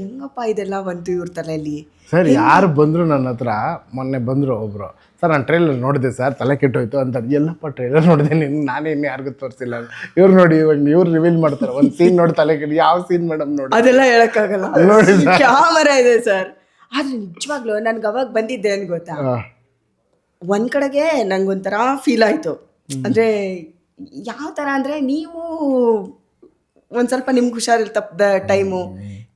ಹೆಂಗಪ್ಪ ಇದೆಲ್ಲ ಬಂತು ಇವ್ರ ತಲೆಯಲ್ಲಿ? ಸರ್ ಯಾರು ಬಂದರು ನನ್ನ ಹತ್ರ, ಮೊನ್ನೆ ಬಂದರು ಒಬ್ಬರು, ಸರ್ ನಾನು ಟ್ರೈಲರ್ ನೋಡಿದೆ ಸರ್ ತಲೆ ಕೆಟ್ಟೋಯ್ತು ಅಂತ. ಎಲ್ಲಪ್ಪ ಟ್ರೈಲರ್ ನೋಡಿದೆ ನಾನೇ ಇನ್ನು ಯಾರಿಗೂ ತೋರಿಸಿಲ್ಲ. ಇವ್ರು ನೋಡಿ ಇವ್ರು ರಿವೀಲ್ ಮಾಡ್ತಾರೆ ಒಂದು ಸೀನ್ ನೋಡಿ ತಲೆ ಕೆಟ್ಟು, ಯಾವ ಸೀನ್ ಮೇಡಮ್ ನೋಡಿ ಅದೆಲ್ಲ ಹೇಳಕ್ಕಾಗಲ್ಲ, ಕ್ಯಾಮರಾ ಇದೆ ಸರ್. ಆದ್ರೆ ನಿಜವಾಗ್ಲೂ ನನ್ಗೆ ಅವಾಗ ಬಂದಿದ್ದೆ ಅನ್ ಗೊತ್ತಾ, ಒಂದ್ ಕಡೆಗೆ ನಂಗೊಂಥರ ಫೀಲ್ ಆಯ್ತು. ಅಂದ್ರೆ ಯಾವ ಥರ ಅಂದರೆ ನೀವು ಒಂದು ಸ್ವಲ್ಪ ನಿಮ್ಗೆ ಹುಷಾರಿಲ್ಲ ತಪ್ಪದ ಟೈಮು,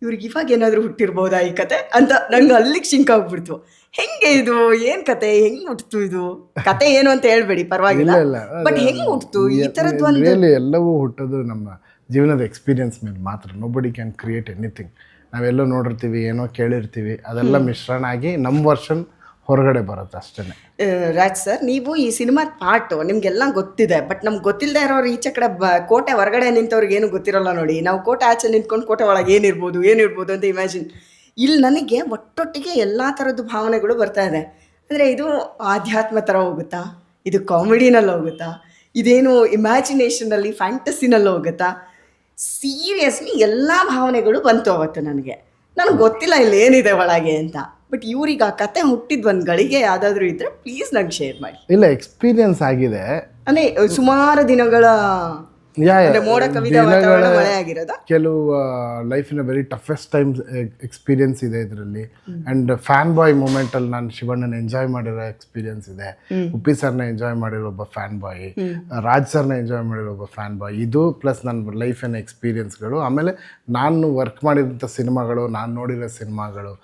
ಇವ್ರಿಗೆ ಇವಾಗ ಏನಾದರೂ ಹುಟ್ಟಿರ್ಬೋದಾ ಈ ಕತೆ ಅಂತ ನಂಗೆ ಅಲ್ಲಿಗೆ ಶಿಂಕ್ ಆಗ್ಬಿಡ್ತು. ಹೆಂಗೆ ಇದು, ಏನು ಕತೆ, ಹೆಂಗೆ ಹುಟ್ಟಿತು ಇದು? ಕತೆ ಏನು ಅಂತ ಹೇಳ್ಬೇಡಿ ಪರವಾಗಿಲ್ಲ, ಬಟ್ ಹೆಂಗೆ ಹುಟ್ಟಿತು ಈ ಥರದ್ದು? ಒಂದು ಎಲ್ಲವೂ ಹುಟ್ಟೋದು ನಮ್ಮ ಜೀವನದ ಎಕ್ಸ್ಪೀರಿಯನ್ಸ್ ಮೇಲೆ ಮಾತ್ರ. Nobody can create anything. ನಾವೆಲ್ಲೋ ನೋಡಿರ್ತೀವಿ, ಏನೋ ಕೇಳಿರ್ತೀವಿ, ಅದೆಲ್ಲ ಮಿಶ್ರಣ ಆಗಿ ನಮ್ಮ ವರ್ಷನ್ ಹೊರಗಡೆ ಬರುತ್ತೆ ಅಷ್ಟೇ. ರಾಜ್ ಸರ್, ನೀವು ಈ ಸಿನಿಮಾದ ಪಾರ್ಟು ನಿಮಗೆಲ್ಲ ಗೊತ್ತಿದೆ, ಬಟ್ ನಮ್ಗೆ ಗೊತ್ತಿಲ್ಲದೆ ಇರೋರು ಈಚೆ ಕಡೆ ಕೋಟೆ ಹೊರಗಡೆ ನಿಂತವ್ರಿಗೆ ಏನು ಗೊತ್ತಿರೋಲ್ಲ ನೋಡಿ. ನಾವು ಕೋಟೆ ಆಚೆ ನಿಂತ್ಕೊಂಡು ಕೋಟೆ ಒಳಗೆ ಏನಿರ್ಬೋದು ಅಂತ ಇಮ್ಯಾಜಿನ್. ಇಲ್ಲಿ ನನಗೆ ಒಟ್ಟೊಟ್ಟಿಗೆ ಎಲ್ಲ ಥರದ್ದು ಭಾವನೆಗಳು ಬರ್ತಾ ಇದೆ. ಅಂದರೆ ಇದು ಆಧ್ಯಾತ್ಮ ಥರ ಹೋಗುತ್ತಾ, ಇದು ಕಾಮಿಡಿನಲ್ಲಿ ಹೋಗುತ್ತಾ, ಇದೇನು ಇಮ್ಯಾಜಿನೇಷನಲ್ಲಿ ಫ್ಯಾಂಟಸಿನಲ್ಲಿ ಹೋಗುತ್ತಾ? ಸೀರಿಯಸ್ಲಿ ಎಲ್ಲ ಭಾವನೆಗಳು ಬಂತು ಅವತ್ತು ನನಗೆ ಗೊತ್ತಿಲ್ಲ ಇಲ್ಲಿ ಏನಿದೆ ಒಳಗೆ ಅಂತ. ಬಟ್ ಇವ್ರಿಗೆ ಆ ಕತೆ ಹುಟ್ಟಿದ ಒಂದು ಗಳಿಗೆ ಯಾವುದಾದ್ರೂ ಇದ್ರೆ ಪ್ಲೀಸ್ ನಂಗೆ ಶೇರ್ ಮಾಡಿ. ಇಲ್ಲ, ಎಕ್ಸ್ಪೀರಿಯನ್ಸ್ ಆಗಿದೆ. ಅಂದರೆ ಸುಮಾರು ದಿನಗಳ ಮೋಡ ಕವಿದ ವಾತಾವರಣ ಮಳೆ ಆಗಿರೋದ ಕೆಲವು ಲೈಫಿನ ವೆರಿ ಟಫೆಸ್ಟ್ ಟೈಮ್ಸ್ ಎಕ್ಸ್ಪೀರಿಯನ್ಸ್ ಇದೆ ಇದರಲ್ಲಿ. ಆ್ಯಂಡ್ ಫ್ಯಾನ್ ಬಾಯ್ ಮೂಮೆಂಟಲ್ಲಿ ನಾನು ಶಿವಣ್ಣನ ಎಂಜಾಯ್ ಮಾಡಿರೋ ಎಕ್ಸ್ಪೀರಿಯನ್ಸ್ ಇದೆ, ಉಪ್ಪಿ ಸರ್ನ ಎಂಜಾಯ್ ಮಾಡಿರೋ ಒಬ್ಬ ಫ್ಯಾನ್ ಬಾಯ್, ರಾಜ್ ಸರ್ನ ಎಂಜಾಯ್ ಮಾಡಿರೋ ಒಬ್ಬ ಫ್ಯಾನ್ ಬಾಯ್. ಇದು ಪ್ಲಸ್ ನನ್ನ ಲೈಫಿನ ಎಕ್ಸ್ಪೀರಿಯನ್ಸ್ಗಳು, ಆಮೇಲೆ ನಾನು ವರ್ಕ್ ಮಾಡಿರೋಂಥ ಸಿನಿಮಾಗಳು, ನಾನು ನೋಡಿರೋ ಸಿನಿಮಾಗಳು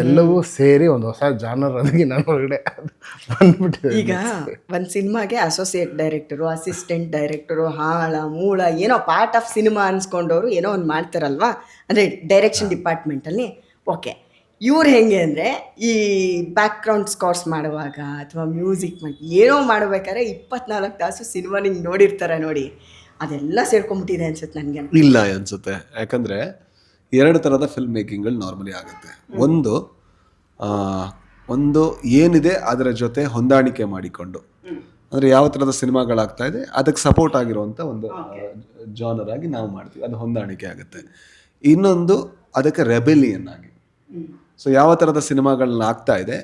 ಎಲ್ಲವೂ ಸೇರಿ ಒಂದು ಹೊಸ ಜಾನರ್ ಅದಕ್ಕೆ ನಾನು ಹೊರಗಡೆ ಬಂದ್ಬಿಟ್ಟಿದೆ. ಈಗ ಒಂದು ಸಿನಿಮಾಗೆ ಅಸೋಸಿಯೇಟ್ ಡೈರೆಕ್ಟರು, ಅಸಿಸ್ಟೆಂಟ್ ಡೈರೆಕ್ಟರು, ಹಾಳ ಮೂಳ ಏನೋ ಪಾರ್ಟ್ ಆಫ್ ಸಿನಿಮಾ ಅನ್ಸ್ಕೊಂಡವರು ಏನೋ ಒಂದು ಮಾಡ್ತಾರಲ್ವಾ, ಅಂದರೆ ಡೈರೆಕ್ಷನ್ ಡಿಪಾರ್ಟ್ಮೆಂಟಲ್ಲಿ. ಓಕೆ, ಇವ್ರು ಹೆಂಗೆ ಅಂದರೆ ಈ ಬ್ಯಾಕ್ಗ್ರೌಂಡ್ ಸ್ಕೋರ್ಸ್ ಮಾಡುವಾಗ ಅಥವಾ ಮ್ಯೂಸಿಕ್ ಮಾಡಿ ಏನೋ ಮಾಡಬೇಕಾದ್ರೆ 24 ತಾಸು ಸಿನಿಮಾ ನಿಂಗೆ ನೋಡಿರ್ತಾರೆ ನೋಡಿ, ಅದೆಲ್ಲ ಸೇರ್ಕೊಂಡ್ಬಿಟ್ಟಿದೆ ಅನ್ಸುತ್ತೆ ನನಗೆ. ಇಲ್ಲ ಅನ್ಸುತ್ತೆ, ಯಾಕಂದರೆ 2 ಥರದ ಫಿಲ್ಮ್ ಮೇಕಿಂಗ್ಗಳು ನಾರ್ಮಲಿ ಆಗುತ್ತೆ. ಒಂದು ಏನಿದೆ ಅದರ ಜೊತೆ ಹೊಂದಾಣಿಕೆ ಮಾಡಿಕೊಂಡು, ಅಂದರೆ ಯಾವ ಥರದ ಸಿನಿಮಾಗಳಾಗ್ತಾ ಇದೆ ಅದಕ್ಕೆ ಸಪೋರ್ಟ್ ಆಗಿರುವಂಥ ಒಂದು ಜಾನರ್ ಆಗಿ ನಾವು ಮಾಡ್ತೀವಿ, ಅದು ಹೊಂದಾಣಿಕೆ ಆಗುತ್ತೆ. ಇನ್ನೊಂದು ಅದಕ್ಕೆ ರೆಬೆಲಿಯನ್ ಆಗಿ, ಸೊ ಯಾವ ಥರದ ಸಿನಿಮಾಗಳನ್ನ ಆಗ್ತಾ ಇದೆ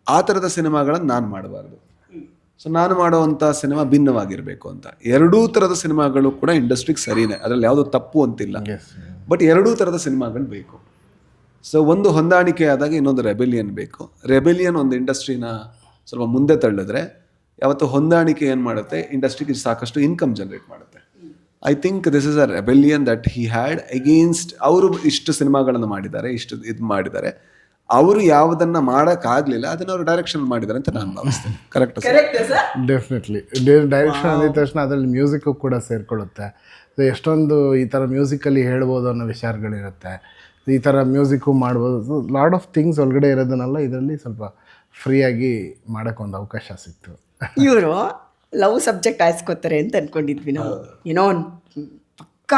ಆ ಥರದ ಸಿನಿಮಾಗಳನ್ನು ನಾನು ಮಾಡಬಾರ್ದು, ಸೊ ನಾನು ಮಾಡುವಂಥ ಸಿನಿಮಾ ಭಿನ್ನವಾಗಿರಬೇಕು ಅಂತ. 2 ಥರದ ಸಿನಿಮಾಗಳು ಕೂಡ ಇಂಡಸ್ಟ್ರಿಗೆ ಸರಿನೇ, ಅದರಲ್ಲಿ ಯಾವುದೋ ತಪ್ಪು ಅಂತಿಲ್ಲ, ಬಟ್ 2 ಥರದ ಸಿನಿಮಾಗಳು ಬೇಕು. ಸೊ ಒಂದು ಹೊಂದಾಣಿಕೆ ಆದಾಗ ಇನ್ನೊಂದು ರೆಬೆಲಿಯನ್ ಬೇಕು. ರೆಬೆಲಿಯನ್ ಒಂದು ಇಂಡಸ್ಟ್ರಿನ ಸ್ವಲ್ಪ ಮುಂದೆ ತಳ್ಳಿದ್ರೆ, ಯಾವತ್ತು ಹೊಂದಾಣಿಕೆ ಏನು ಮಾಡುತ್ತೆ, ಇಂಡಸ್ಟ್ರಿಗೆ ಸಾಕಷ್ಟು ಇನ್ಕಮ್ ಜನರೇಟ್ ಮಾಡುತ್ತೆ. I think this is a rebellion that he had against. ಅವರು ಇಷ್ಟು ಸಿನಿಮಾಗಳನ್ನು ಮಾಡಿದ್ದಾರೆ, ಇಷ್ಟು ಇದು ಮಾಡಿದ್ದಾರೆ, ಅವರು ಯಾವುದನ್ನು ಮಾಡೋಕ್ಕಾಗಲಿಲ್ಲ ಅದನ್ನು ಅವರು ಡೈರೆಕ್ಷನ್ ಮಾಡಿದ್ದಾರೆ ಅಂತ ನಾನು ಭಾವಿಸ್ತೇನೆ. Correct sir? ಡೆಫಿನೆಟ್ಲಿ ಡೈರೆಕ್ಷನ್ ಅಂದಿದ ತಕ್ಷಣ ಅದರಲ್ಲಿ ಮ್ಯೂಸಿಕ್ಕು ಕೂಡ ಸೇರಿಕೊಳ್ಳುತ್ತೆ. ಎಷ್ಟೊಂದು ಈ ಥರ ಮ್ಯೂಸಿಕಲ್ಲಿ ಹೇಳ್ಬೋದು ಅನ್ನೋ ವಿಚಾರಗಳಿರುತ್ತೆ, ಈ ಥರ ಮ್ಯೂಸಿಕ್ಕು ಮಾಡ್ಬೋದು. ಲಾಟ್ ಆಫ್ ಥಿಂಗ್ಸ್ ಒಳಗಡೆ ಇರೋದನ್ನೆಲ್ಲ ಇದರಲ್ಲಿ ಸ್ವಲ್ಪ ಫ್ರೀಯಾಗಿ ಮಾಡೋಕ್ಕೊಂದು ಅವಕಾಶ ಸಿಕ್ತು. ಇವರು ಲವ್ ಸಬ್ಜೆಕ್ಟ್ ಆಯ್ಸ್ಕೊತಾರೆ ಅಂತ ಅನ್ಕೊಂಡಿದ್ವಿ ನಾವು. ಏನೋ ಒಂದು ಪಕ್ಕ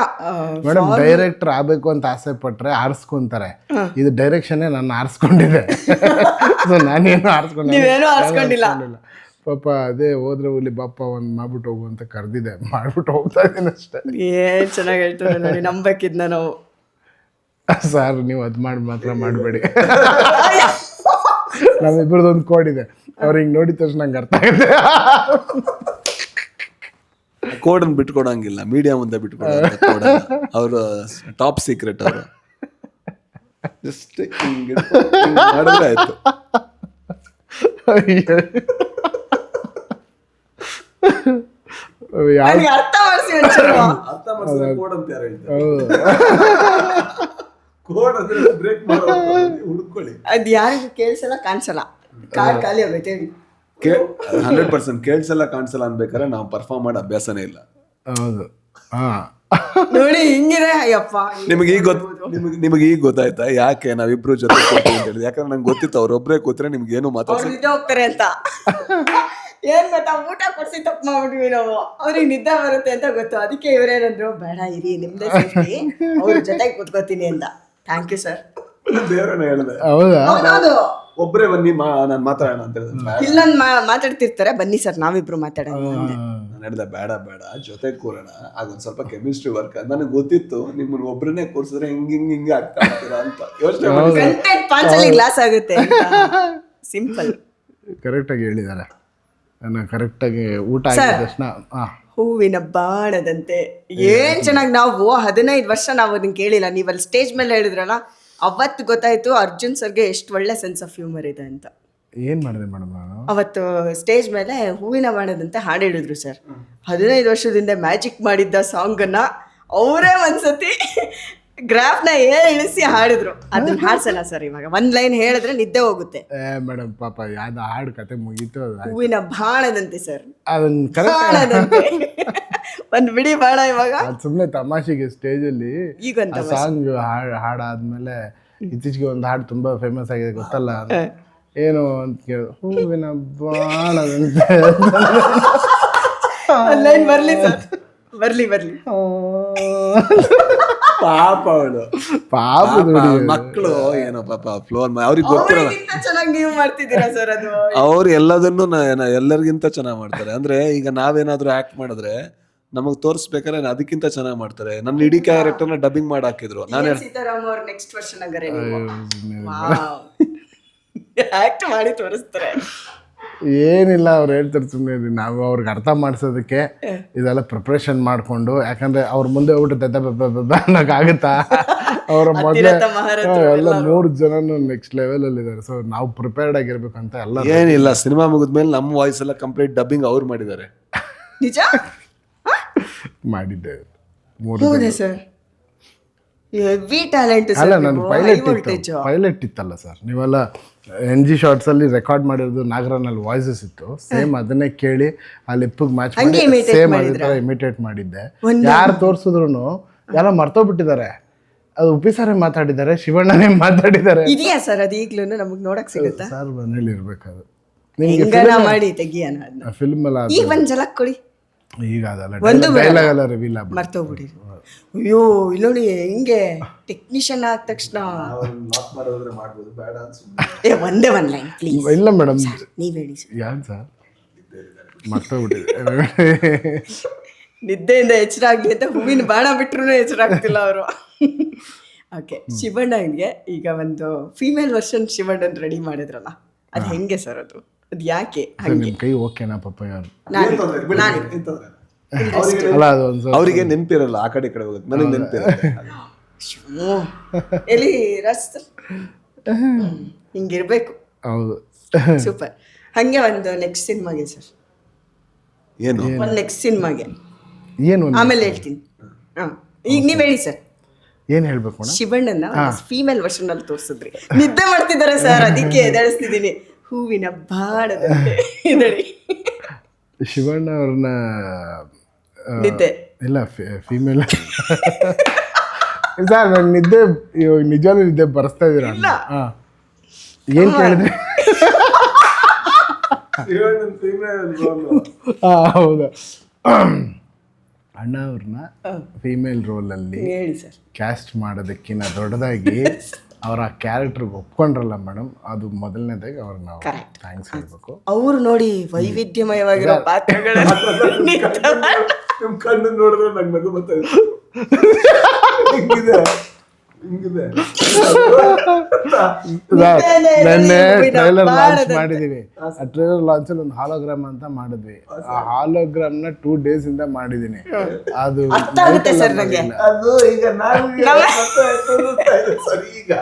ಮೇಡಮ್ ಡೈರೆಕ್ಟರ್ ಆಗಬೇಕು ಅಂತ ಆಸೆ ಪಟ್ಟರೆ ಆರಿಸ್ಕೊಂತಾರೆ, ಇದು ಡೈರೆಕ್ಷನ್ನೇ ನಾನು ಆರಿಸ್ಕೊಂಡಿದ್ದೆ. ಸೊ ನಾನೇನು ನೀವೇನೂ ಆರಿಸ್ಕೊಂಡಿಲ್ಲ. ಪಾಪ ಅದೇ ಹೋದ್ರೆ ಹುಲಿ ಬಾಪ ಒಂದು ಮಾಡ್ಬಿಟ್ಟು ಹೋಗು ಅಂತ ಕರೆದಿದೆ, ಮಾಡ್ಬಿಟ್ಟು ಹೋಗ್ತಾ ಇದ್ದೀನಿ ಅಷ್ಟೇ. ಏನ್ ಚೆನ್ನಾಗಿ ಹೇಳ್ತಾರೆ ನೋಡಿ, ನಂಬೇಕಿದ್ನ ನಾವು. ಸರ್ ನೀವು ಅದು ಮಾತ್ರ ಮಾಡಬೇಡಿ. ನಮ್ಮಿಬ್ಬರದೊಂದು ಕೋಡ್ ಇದೆ, ಅವ್ರು ಹಿಂಗೆ ನೋಡಿದ ತಕ್ಷಣ ನಂಗೆ ಅರ್ಥ ಆಗಿದೆ. ಕೋಡನ್ನು ಬಿಟ್ಕೊಡಂಗಿಲ್ಲ, ಮೀಡಿಯಾ ಮುಂದೆ ಬಿಟ್ಕೊಡಂಗಿಲ್ಲ ಕೋಡನ್ನ. ಅವರು ಟಾಪ್ ಸೀಕ್ರೆಟ್ ಅವರು. ಜಸ್ಟ್ ಹಿಂಗೆ ಮಾಡಿದ್ರೆ ಆಯ್ತು. ನನಗೆ ಅರ್ಥ ಮಾಡಿಸಿ ಅರ್ಥ ಮಾಡಿಸಿದ್ರೆ ಕೋಡ್ ಅಂತ ಯಾರು ಹೇಳ್ತಾರೆ? ಕೋಡ್ ಅಂದ್ರೆ ಬ್ರೇಕ್ ಮಾಡೋ ಹುಡುಕೊಳ್ಳಿ. ಅದ್ ಯಾರಿಗೂ ಕೇಳಿಸಲ್ಲ ಕಾಣಿಸಲ್ಲ, ಕಾಲ್ ಖಾಲಿ ಆಗೈತೆ. 100% ಕೇಳಿಸಲ್ಲ ಕಾಣಿಸಲ್ಲ ಅನ್ಬೇಕಾದ್ರೆ ನಾವು ಪರ್ಫಾರ್ಮ್ ಮಾಡೋ ಅಭ್ಯಾಸನೇ ಇಲ್ಲ. ಹೌದು. ಹಾಂ, ನೋಡಿ ಹಿಂಗಿದೆ. ಅಯ್ಯಪ್ಪ, ನಿಮಗೆ ಈಗ ಗೊತ್ತಾಯ್ತಾ ಯಾಕೆ ನಾವಿಬ್ರು ಜೊತೆ ಕೂತೀವಿ ಅಂತ ಹೇಳಿದ್ರೆ? ಯಾಕಂದ್ರೆ ನಂಗೆ ಗೊತ್ತಿತ್ತು ಅವ್ರೊಬ್ಬರೇ ಕೂತ್ರೆ ನಿಮ್ಗೆ ಏನು ಮಾತಾಡ್ಸಿ ನಿದ್ದೆ ಹೋಗ್ತಾರೆ ಅಂತ. ಏನ್ ಗೊತ್ತಾ, ಊಟ ಕೊಡ್ಸಿ ತಪ್ಪು ಮಾಡ್ಬಿಟ್ವಿ ನಾವು, ಅವ್ರಿಗೆ ನಿದ್ದೆ ಬರುತ್ತೆ ಅಂತ ಗೊತ್ತು. ಅದಕ್ಕೆ ಇವ್ರೇನಂದ್ರು, ಬೇಡ ಇರಿ ನಿಮ್ದೇ ಸೇಫ್ಟಿ, ಅವ್ರ ಜೊತೆಗೆ ಕೂತ್ಕೋತೀನಿ ಅಂತ. Thank you sir. ದೇವ್ರನ್ನ ಹೇಳಿದೆ. ಹೌದಾ? ಹೌದೌದು, ಒಬ್ಬರೇ ಬನ್ನಿ ನಾನು ಮಾತಾಡೋಣ ಅಂತ ಹೇಳಿದ್ರೆ ಇಲ್ಲೊಂದ್ ಮಾತಾಡ್ತಿರ್ತಾರೆ, ಬನ್ನಿ ಸರ್ ನಾವಿಬ್ರು ಮಾತಾಡೋಣ. ನಾನು ಹೇಳಿದೆ ಬೇಡ ಜೊತೆ ಕೂರೋಣ, ಅದೊಂದ್ ಸ್ವಲ್ಪ ಕೆಮಿಸ್ಟ್ರಿ ವರ್ಕ್. ನನಗೆ ಗೊತ್ತಿತ್ತು ನಿಮ್ಮನ್ನ ಒಬ್ಬರನ್ನೇ ಕೂರ್ಸಿದ್ರೆ ಹಿಂಗೆ ಆಗ್ತಾ ಇರ್ತೀರಾ ಅಂತ ಯೋಚನೆ ಮಾಡಿ. ಕಂಟೆಂಟ್ ಪಾಂಚಲಿ ಗ್ಲಾಸ್ ಆಗುತ್ತೆ. ಸಿಂಪಲ್. ಕರೆಕ್ಟಾಗಿ ಹೇಳಿದ್ದಾರೆ. ನಾನು ಕರೆಕ್ಟಾಗಿ ಊಟ ಆಗಿದ ತಕ್ಷಣ ಹೂವಿನ ಬಾಣದಂತೆ. ಏನ್ ಚೆನ್ನಾಗಿ, ನಾವು 15 ವರ್ಷ ನಾವು ಅದನ್ನ ಕೇಳಿಲ್ಲ. ನೀವಲ್ಲಿ ಸ್ಟೇಜ್ ಮೇಲೆ ಹೇಳಿದ್ರಲ್ಲ, ಅವತ್ತು ಗೊತ್ತಾಯ್ತು ಅರ್ಜುನ್ ಸರ್ಗೆ ಎಷ್ಟು ಒಳ್ಳೆ ಸೆನ್ಸ್ ಆಫ್ ಹ್ಯೂಮರ್ ಇದೆ ಅಂತ. ಏನು ಮಾಡಿದೆ ಮೇಡಮ್ ನಾನು ಅವತ್ತು ಸ್ಟೇಜ್ ಮೇಲೆ ಹೂವಿನ ಬಾಣದಂತೆ ಹಾಡು ಹೇಳಿದ್ರು ಸರ್. 15 ವರ್ಷದಿಂದ ಮ್ಯಾಜಿಕ್ ಮಾಡಿದ್ದ ಸಾಂಗನ್ನ ಅವರೇ ಒಂದ್ಸತಿ ಗ್ರಾಫ್ನ ಇಳಿಸಿ ಹಾಡಿದ್ರು. ಅದನ್ನ ಹಾಡ್ಸಲ್ಲ ಸರ್ ಇವಾಗ. ಒಂದ್ ಲೈನ್ ಹೇಳಿದ್ರೆ ನಿದ್ದೆ ಹೋಗುತ್ತೆ. ಮೇಡಮ್ ಪಾಪ ಯಾವ್ದು ಹಾಡು ಕತೆ ಮುಗೀತು. ಹೂವಿನ ಬಾಣದಂತೆ ಸರ್, ಅದನ್ನ ಬಾಣದಂತೆ. ಒಂದ್ ಬಿಡಿ ಬಾಣ ಇವಾಗ. ಸುಮ್ಮನೆ ತಮಾಷೆಗೆ ಸ್ಟೇಜಲ್ಲಿ ಈಗೊಂದು ಆ ಸಾಂಗ್ ಹಾಡಾದ್ಮೇಲೆ ಇತ್ತೀಚೆಗೆ ಒಂದು ಹಾಡು ತುಂಬಾ ಫೇಮಸ್ ಆಗಿದೆ, ಗೊತ್ತಲ್ಲ ಏನು ಅಂತ ಕೇಳ, ಹೂವಿನ ಬಾಣದಂತೆ. ಲೈನ್ ಬರ್ಲಿ ಸರ್, ಬರ್ಲಿ. ಪಾಪ ಅವಳು ಮಕ್ಕಳು ಏನೋ ಪಾಪ ಫ್ಲೋರ್ ಅವ್ರಿಗೆ ಗೊತ್ತಿರಲ್ಲ. ಚೆನ್ನಾಗಿ ನೀವು ಮಾಡ್ತಿದ್ದೀರಾ ಸರ್ ಅದು. ಅವ್ರು ಎಲ್ಲದನ್ನು ಎಲ್ಲರಿಗಿಂತ ಚೆನ್ನಾಗಿ ಮಾಡ್ತಾರೆ. ಅಂದ್ರೆ ಈಗ ನಾವೇನಾದ್ರೂ ಆಕ್ಟ್ ಮಾಡಿದ್ರೆ ನಮಗ್ ತೋರಿಸ್ಬೇಕಾದ್ರೆ ಅದಕ್ಕಿಂತ ಚೆನ್ನಾಗಿ ಮಾಡ್ತಾರೆ. ನನ್ನ ಇಡೀ ಕ್ಯಾರೆಕ್ಟರ್ನ ಡಬ್ಬಿಂಗ್ ಮಾಡಿ ಹಾಕಿದ್ರು. ನಾನು ಸೀತಾರಾಮ್ ಅವ್ರ ನೆಕ್ಸ್ಟ್ ವರ್ಷನ್ ಆಗರೆ ಆಕ್ಟ್ ಮಾಡಿ ತೋರಿಸ್ತಾರೆ. ಏನಿಲ್ಲ, ಅವ್ರು ಹೇಳ್ತಾರೆ ಸುಮ್ಮನೆ ನಾವು ಅವ್ರಿಗೆ ಅರ್ಥ ಮಾಡಿಸೋದಕ್ಕೆ ಇದೆಲ್ಲ ಪ್ರಿಪ್ರೇಷನ್ ಮಾಡಿಕೊಂಡು, ಯಾಕಂದ್ರೆ ಅವ್ರ ಮುಂದೆ ಹೋಗ್ಬಿಟ್ಟು ಅನ್ನೋಕ್ಕಾಗುತ್ತಾ? ಅವರ ಮೊದಲೇ ಎಲ್ಲ 3 ಜನನು ನೆಕ್ಸ್ಟ್ ಲೆವೆಲಲ್ಲಿ ಇದ್ದಾರೆ. ಸೊ ನಾವು ಪ್ರಿಪೇರ್ಡ್ ಆಗಿರ್ಬೇಕಂತ ಎಲ್ಲ. ಏನಿಲ್ಲ, ಸಿನಿಮಾ ಮುಗಿದ್ಮೇಲೆ ನಮ್ಮ ವಾಯ್ಸ್ ಎಲ್ಲ ಕಂಪ್ಲೀಟ್ ಡಬ್ಬಿಂಗ್ ಅವ್ರು ಮಾಡಿದ್ದಾರೆ. ನಿಜ ಮಾಡಿದ್ದೇವೆ. Sir heavy talent. ಅಲ್ಲ, ನಾನು ಪೈಲಟ್ ಇತ್ತಲ್ಲ ಸರ್, ನೀವೆಲ್ಲ NG ಶಾರ್ಟ್ಸ್ ಅಲ್ಲಿ ರೆಕಾರ್ಡ್ ಮಾಡಿರೋದು ನಾಗರನಲ್ಲಿ ವಾಯ್ಸಸ್ ಇತ್ತು. ಸೇಮ್ ಅದನ್ನೇ ಕೇಳಿ ಆ ಲಿಪ್ಪಿಗೆ ಮ್ಯಾಚ್ ಮಾಡಿ ಸೇಮ್ ಅದೇ ಥರ ಇಮಿಟೇಟ್ ಮಾಡಿದ್ದೆ. ಯಾರು ತೋರಿಸಿದ್ರು ಎಲ್ಲ ಮರ್ತೋಗ್ಬಿಟ್ಟಿದ್ದಾರೆ. ಅದು ಉಪ್ಪಿಸಾರೇ ಮಾತಾಡಿದ್ದಾರೆ, ಶಿವಣ್ಣನೇ ಮಾತಾಡಿದ್ದಾರೆ. ಇದೆಯಾ ಸರ್ ಅದು ಈಗಲೂ ನಮಗೆ ನೋಡಕ್ ಸಿಗುತ್ತಾ ಸರ್? ಮನೇಲಿ ಇರ್ಬೇಕದು. ಮಾಡಿ ತೆಗಿಯೋಣ ಫಿಲ್ಮ್ ಅಲ್ಲ, ಈಗ ಒಂದ್ ಜಲ ಕೊಡಿ. ಈಗ ಅದಲ್ಲ, ಡೈಲಾಗ್ ಎಲ್ಲ ರಿವೀಲ್ ಆಗ್ಬಿಟ್ಟು ಮರ್ತೋಗ್ಬಿಡಿ. ಅಯ್ಯೋ ಇಲ್ಲಿ ನೋಡಿ, ಹಿಂಗೆ ಟೆಕ್ನಿಷಿಯನ್ ಆದ ತಕ್ಷಣ ಒಂದೇ ಒಂದ್ ಲೈನ್ ಪ್ಲೀಸ್. ಇಲ್ಲ ಮೇಡಮ್, ನೀವ್ ಹೇಳಿ ಸರ್. ಯಾರು ಸರ್ ಮರ್ತೋಗ್ಬಿಟ್ಟಿದೆ. ನಿದ್ದೆಯಿಂದ ಎಚ್ಚರ ಆಗ್ಲಿ ಅಂತ ಹೂವಿನ ಬಾಣ ಬಿಟ್ರು ಎಚ್ಚರ ಆಗ್ತಿಲ್ಲ ಅವರು. ಓಕೆ, ಶಿವಣ್ಣಗೆ ಈಗ ಒಂದು ಫೀಮೇಲ್ ವರ್ಷನ್ ಶಿವಣ್ಣನ್ ರೆಡಿ ಮಾಡಿದ್ರಲ್ಲ, ಅದು ಹೆಂಗೆ ಸರ್? ಅದು ಯಾಕೆ ನಿಮ್ ಕೈ ಓಕೆನಾ ಪಾಪ? ಯಾರು ಅಲ್ಲ, ಅವರಿಗೆ ನೆನಪಿರಲ್ಲ, ಆ ಕಡೆ ಕಡೆ ಹೋಗುತ್ತೆ. ನನಗೆ ನೆನಪಿರುತ್ತೆ. ಎಲ್ಲಿ ರಸ್ ಹಿಂಗಿರ್ಬೇಕು. ಹೌದು, ಸೂಪರ್. ಹಂಗೆ ಒಂದು ನೆಕ್ಸ್ಟ್ ಸಿನಿಮಾಗೆ ಸರ್, ಏನು ಒಂದು ನೆಕ್ಸ್ಟ್ ಸಿನಿಮಾಗೆ ಏನು ಆಮೇಲೆ ಹೇಳ್ತೀನಿ. ಈಗ ನೀವ್ ಹೇಳಿ ಸರ್. ಏನ್ ಹೇಳ್ಬೇಕು? ಶಿವಣ್ಣನ ಫೀಮೇಲ್ ವರ್ಷನ್ ಅಲ್ಲಿ ತೋರಿಸಿದ್ರಿ, ನಿದ್ದೆ ಮಾಡ್ತಿದ್ದಾರೆ ಸರ್, ಅದಕ್ಕೆ ಎದಾಳಿಸ್ತಿದ್ದೀನಿ. ಹೂವಿನ ಬಾಣದಂತೆ ಹೇಳಿ. ಶಿವಣ್ಣ ಅವ್ರನ್ನ ನಿದ್ದೆ ಇಲ್ಲ, ಫೀಮೇಲ್ ಸರ್. ನಾನು ನಿದ್ದೆ ನಿಜವಾಗ್ಲೂ ನಿದ್ದೆ ಬರೆಸ್ತಾ ಇದ್ದೀರಾ? ಏನ್ ಕೇಳಿದ್ರೆ ಹೌದಾ? ಅಣ್ಣ ಅವ್ರನ್ನ ಫೀಮೇಲ್ ರೋಲಲ್ಲಿ ಕ್ಯಾಸ್ಟ್ ಮಾಡೋದಕ್ಕಿಂತ ದೊಡ್ಡದಾಗಿ ಅವರ ಕ್ಯಾರೆಕ್ಟರ್ಗೆ ಒಪ್ಕೊಂಡ್ರಲ್ಲ ಮೇಡಮ್, ಅದು ಮೊದಲನೇದಾಗಿ ಅವ್ರಿಗೆ ನಾವು ಥ್ಯಾಂಕ್ಸ್ ಹೇಳ್ಬೇಕು. ಅವ್ರು ನೋಡಿ ವೈವಿಧ್ಯಮಯವಾಗಿರೋ ಪಾತ್ರಗಳಲ್ಲಿ ನಿಮ್ ಕಣ್ಣು ನೋಡಿದ್ರೆ ನಂಗೆ ನಗು ಬರ್ತಾ ಇದೆ. ಹಿಂಗಿದೆ ನೆನ್ನೆ ಟ್ರೈಲರ್ ಲಾಂಚ್ ಮಾಡಿದೀವಿ. ಆ ಟ್ರೈಲರ್ ಲಾಂಚ್ ಅಲ್ಲಿ ಒಂದು ಹಾಲೋಗ್ರಾಮ್ ಅಂತ ಮಾಡಿದ್ವಿ. ಆ ಹಾಲೋಗ್ರಾಮ್ ನ 2 days ಇಂದ ಮಾಡಿದೀನಿ. ಅದು ಸರ್ ನಂಗೆ ಅದು ಈಗ ಸರಿ ಈಗ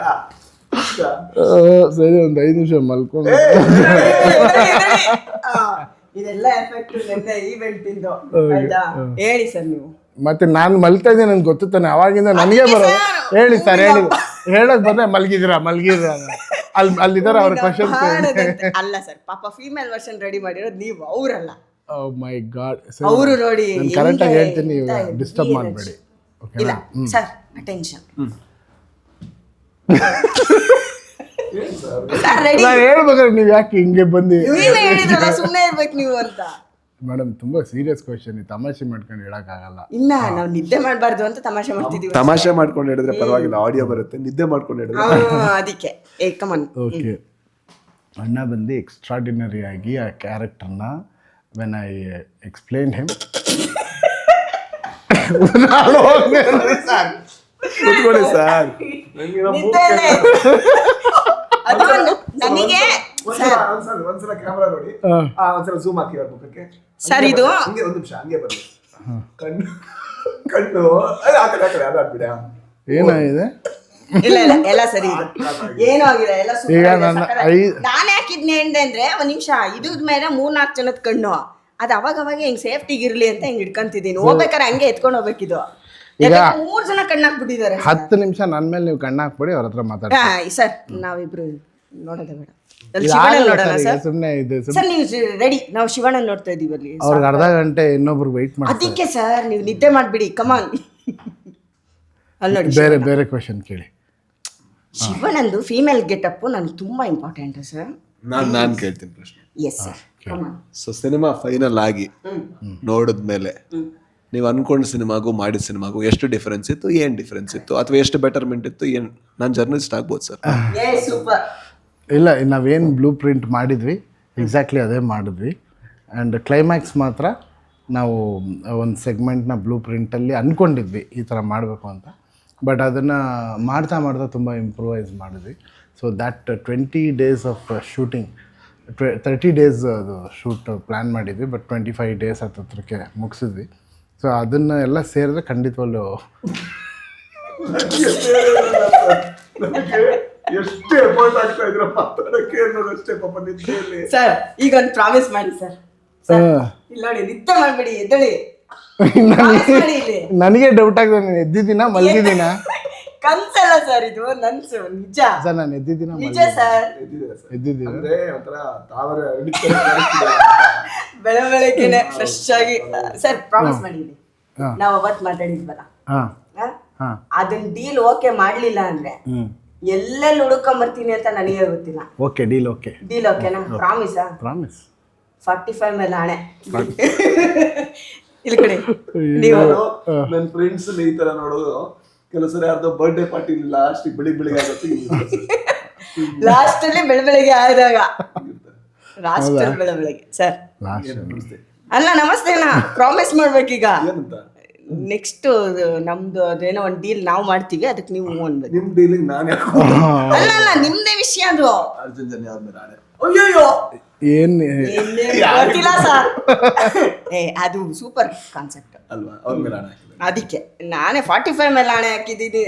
ಸರಿ ಒಂದು 5 ನಿಮಿಷ ಮಲ್ಕೊಂಡು ಇದೆಲ್ಲ ಎಫೆಕ್ಟ್ ನೆನ್ನೆ ಈವೆಂಟ್ ಇಂದು ಆಯ್ತಾ? ಹೇಳಿ ಸರ್ ನೀವು. ಮತ್ತೆ ನಾನು ಮಲ್ತಾ ಇದ್ದೀನಿ ನನ್ಗೆ ಗೊತ್ತು ತಾನೆ, ಅವಾಗಿಂದ ನನಗೆ ಬರೋದು. ಹೇಳಿ ಸರ್, ಹೇಳಿ, ಹೇಳಕ್ ಬಂದ್ರೆ ಮಲ್ಗಿದ್ದೀರಾ ಅಲ್ಲಿದ್ದಾರೆ ಅವ್ರ ಕ್ವಶನ್. ಅಲ್ಲ ಸರ್, ಪಾಪ ಫೀಮೇಲ್ ವರ್ಷನ್ ರೆಡಿ ಮಾಡಿರೋದು ನೀವು, ಅವರಲ್ಲ. ಓ ಮೈ ಗಾಡ್, ಅವರು ನೋಡಿ ಕರೆಕ್ಟ್ ಆಗಿ ಹೇಳ್ತೀನಿ, ಡಿಸ್ಟರ್ಬ್ ಮಾಡಬೇಡಿ. ಇಲ್ಲ ಸರ್, ಅಟೆನ್ಷನ್. ನಾನು ಹೇಳ್ಬೇಕಾದ್ರೆ ನೀವು ಯಾಕೆ ಹಿಂಗೆ ಬಂದು ನೀವೇ ಹೇಳಿದ್ರಲ್ಲ ಸುಮ್ಮನೆ ಇರ್ಬೇಕು ನೀವು ಅಂತ. ಮೇಡಮ್ ತುಂಬಾ ಸೀರಿಯಸ್ ಕ್ವಶನ್, ತಮಾಷೆ ಮಾಡ್ಕೊಂಡು ಹೇಳಕ್ಕಾಗಲ್ಲ. ಇಲ್ಲ, ನಾವು ನಿದ್ದೆ ಮಾಡಬಾರ್ದು ಅಂತ ತಮಾಷೆ ಮಾಡ್ತಿದೀವಿ. ತಮಾಷೆ ಮಾಡ್ಕೊಂಡು ಹೇಳಿದ್ರೆ ಪರವಾಗಿಲ್ಲ, ಆಡಿಯೋ ಬರುತ್ತೆ. ನಿದ್ದೆ ಮಾಡ್ಕೊಂಡು ಹೇಳಿದ್ರೆ ಅದಕ್ಕೆ ಕಮನ್. ಓಕೆ, ಅಣ್ಣ ಬಂದು ಎಕ್ಸ್ಟ್ರಾರ್ಡಿನರಿ ಆಗಿ ಆ ಕ್ಯಾರೆಕ್ಟರ್ನ ವೆನ್ ಐ ಎಕ್ಸ್ಪ್ಲೇನ್ ಹಿಮ್, ಕೂತ್ಕೊಳ್ಳಿ ಸರ್. ನನಗೆ ಒಂದ್ಸಲ ಕ್ಯಾಮ್ರಾ ನೋಡಿ, ಒಂದ್ಸಲ ಝೂಮ್ ಹಾಕಿ ಅವ್ರ ಮುಖಕ್ಕೆ ಸರ್. ಇದು ಹಂಗೆ ಒಂದ್ ನಿಮಿಷ ಹಂಗೆ ಬರ್ಲಿ. ಕಣ್ಣು ಆ ಕಡೆ ಅದು ಆಗ್ಬಿಡ. ಏನಾಗಿದೆ? ಇಲ್ಲ ಇಲ್ಲ, ಎಲ್ಲ ಸರಿ ಇದೆ, ಏನೂ ಆಗಿಲ್ಲ, ಎಲ್ಲ ಈಗ ನನ್ನ ನಾನು ಯಾಕಿದ್ನೆ ಅಂದ್ರೆ ಒಂದ್ ನಿಮಿಷ ಇದ್ರ ಮೇಲೆ 3-4 ಜನದ ಕಣ್ಣು, ಅದು ಅವಾಗ ಹಿಂಗ್ ಸೇಫ್ಟಿಗೆ ಇರ್ಲಿ ಅಂತ ಹಿಂಗ್ ಇಟ್ಕೊಂತಿದ್ದೀನಿ. ಹೋಗ್ಬೇಕಾರೆ ಹಂಗೆ ಎತ್ಕೊಂಡು ಹೋಗ್ಬೇಕಿದು. ಈಗ 3 ಜನ ಕಣ್ಣು ಹಾಕ್ಬಿಟ್ಟಿದ್ದಾರೆ. 10 ನಿಮಿಷ ನನ್ನ ಮೇಲೆ ನೀವು ಕಣ್ಣು ಹಾಕ್ಬಿಡಿ, ಅವ್ರ ಹತ್ರ ಮಾತಾಡಿ. ಸರ್ ನಾವಿಬ್ರು ನೋಡೋದೇ ಬೇಡ, ಶಿವಣ್ಣ ನೋಡೋಣ ಸರ್. ಸುಮ್ಮನೆ ಇದು ಸರ್ ನೀವು ರೆಡಿ, ನಾವು ಶಿವಣ್ಣ ನೋಡ್ತಾ ಇದೀವಿ ಅಲ್ಲಿ. ಅವ್ರಿಗೆ ಅರ್ಧ ಗಂಟೆ ಇನ್ನೊಬ್ರಿಗೆ ವೆಯ್ಟ್ ಮಾಡಿ. ಅದಕ್ಕೆ ಸರ್ ನೀವು ನಿದ್ದೆ ಮಾಡ್ಬಿಡಿ, ಕಮಾನ್. ಅಲ್ಲಿ ನೋಡಿ, ಬೇರೆ ಬೇರೆ ಕ್ವೆಶ್ಚನ್ ಕೇಳಿ. ಶಿವಣ್ಣಂದು ಫೀಮೇಲ್ ಗೆಟಪ್ ನನಗೆ ತುಂಬಾ ಇಂಪಾರ್ಟೆಂಟ್ ಸರ್. ನಾನು ಕೇಳ್ತೀನಿ ಪ್ರಶ್ನೆ. ಎಸ್ ಸರ್, ಕಮಾನ್. ಸೊ ಸಿನಿಮಾ ಫೈನಲ್ ಆಗಿ ನೋಡಿದ್ಮೇಲೆ ನೀವು ಅನ್ಕೊಂಡ ಸಿನಿಮಾಗೂ ಮಾಡಿದ ಸಿನಿಮಾಗೂ ಎಷ್ಟು ಡಿಫರೆನ್ಸ್ ಇತ್ತು, ಏನು ಡಿಫರೆನ್ಸ್ ಇತ್ತು, ಅಥವಾ ಎಷ್ಟು ಬೆಟರ್ಮೆಂಟ್ ಇತ್ತು, ಏನು ನಾನು ಜರ್ನಲಿಸ್ಟ್ ಆಗ್ಬೋದು ಸರ್? ಸೂಪರ್. ಇಲ್ಲ, ನಾವೇನು ಬ್ಲೂ ಪ್ರಿಂಟ್ ಮಾಡಿದ್ವಿ ಎಕ್ಸಾಕ್ಟ್ಲಿ ಅದೇ ಮಾಡಿದ್ವಿ. ಆ್ಯಂಡ್ ಕ್ಲೈಮ್ಯಾಕ್ಸ್ ಮಾತ್ರ ನಾವು ಒಂದು ಸೆಗ್ಮೆಂಟ್ನ ಬ್ಲೂ ಪ್ರಿಂಟಲ್ಲಿ ಅಂದ್ಕೊಂಡಿದ್ವಿ ಈ ಥರ ಮಾಡಬೇಕು ಅಂತ. ಬಟ್ ಅದನ್ನು ಮಾಡ್ತಾ ತುಂಬ ಇಂಪ್ರೂವೈಸ್ ಮಾಡಿದ್ವಿ. So that 20 days of shooting, 30 days ಅದು ಶೂಟ್ ಪ್ಲ್ಯಾನ್ ಮಾಡಿದ್ವಿ, ಬಟ್ 25 days ಹತ್ರಕ್ಕೆ ಮುಗಿಸಿದ್ವಿ. ಸೊ ಅದನ್ನು ಎಲ್ಲ ಸೇರಿದ್ರೆ ಖಂಡಿತವಲ್ಲೂ ಎಷ್ಟು ಎಫರ್ಟ್ ಆಗ್ತಾ ಇದ್ರ ಮಾತಾಡಕ್ಕೆ ಅನ್ನೋದಷ್ಟೇ ಪಾಪ ನಿದ್ದೆಯಲ್ಲಿ. ಸರ್ ಈಗ ಒಂದು ಪ್ರಾಮಿಸ್ ಮಾಡಿ ಸರ್. ಇಲ್ಲ ನೋಡಿ, ನಿದ್ದೆ ಮಾಡ್ಬೇಡಿ, ಎದ್ದೇಳಿ. ನನಗೆ ಡೌಟ್ ಆಗಿದೆ, ನಾನು ಎದ್ದಿದ್ದೀನ ಮಲಗಿದ್ದೀನ? ಕನ್ಸಲ್ಲ ಸರ್, ಇದು ನನ್ಸು, ನಿಜ ಸರ್. ನಾನು ಎದ್ದಿದ್ದೀನ ನಿಜ ಸರ್, ಎದ್ದಿದ್ದೀನಿ. ಅಂದ್ರೆ ಒಂಥರ ತಾವರೆ ಬೆಳಗ್ಗೆನೆ ಫ್ರೆಶ್ ಆಗಿ. ಸರ್ ಪ್ರಾಮಿಸ್ ಮಾಡಿದ್ವಿ, ನಾವು ಅವತ್ತು ಮಾತಾಡಿದ್ವಲ್ಲ, ಅದನ್ನ ಡೀಲ್ ಓಕೆ ಮಾಡ್ಲಿಲ್ಲ ಅಂದ್ರೆ ಎಲ್ಲೆಲ್ಲಿ ಹುಡುಕೊಂಬರ್ತೀನಿ ಅಂತ ನನಗೆ ಗೊತ್ತಿಲ್ಲ. Okay, deal okay. ಡೀಲ್ ಓಕೆನಾ? ಪ್ರಾಮಿಸಾ? ಪ್ರಾಮಿಸ್. 45 ಮೇಲೆ ಆಣೆ. ಇಲ್ಲಿ ಕಡೆ ನೀವು ನನ್ನ ಫ್ರೆಂಡ್ಸ್ ಈ ತರ ನೋಡೋದು. ಕೆಲವು ಸರಿ ಯಾರ್ದೋ ಬರ್ಡೇ ಪಾರ್ಟಿ ಲಾಸ್ಟ್ ಬೆಳಿಗ್ಗೆ ಆಗುತ್ತೆ, ಲಾಸ್ಟ್ ಅಲ್ಲಿ ಬೆಳಗ್ಗೆ ಆದಾಗ ಲಾಸ್ಟ್ ಅಲ್ಲಿ ಬೆಳಗ್ಗೆ. ಸರ್ ಅಲ್ಲ, ನಮಸ್ತೆನಾ ಪ್ರಾಮಿಸ್ ಮಾಡ್ಬೇಕೀಗ. ಏನಂತ? ನೆಕ್ಸ್ಟ್ ನಮ್ದು ಅದೇನೋ ಒಂದು ಡೀಲ್ ನಾವು ಮಾಡ್ತೀವಿ, ಅದಕ್ಕೆ ನೀವು ಅನ್ಬೇಕು. ನಿಮ್ ಡೀಲಿಂಗ್ ನಾನು ಅಲ್ಲ ನಿಮ್ದೇ ವಿಷಯ ಅದು. ಅರ್ಜುನ್ ಜನ ಯಾವ್ದು ಆಣೆ. ಅಯ್ಯೋ ಏನು ಗೊತ್ತಿಲ್ಲ ಸರ್. ಅದು ಸೂಪರ್ ಕಾನ್ಸೆಪ್ಟ್ ಅಲ್ವಾ? ಅವ್ರ ಮೇಲೆ ಆಣೆ ಹಾಕಿದೆ. ಅದಕ್ಕೆ ನಾನೇ 45 ಮೇಲೆ ಆಣೆ ಹಾಕಿದ್ದೀನಿ.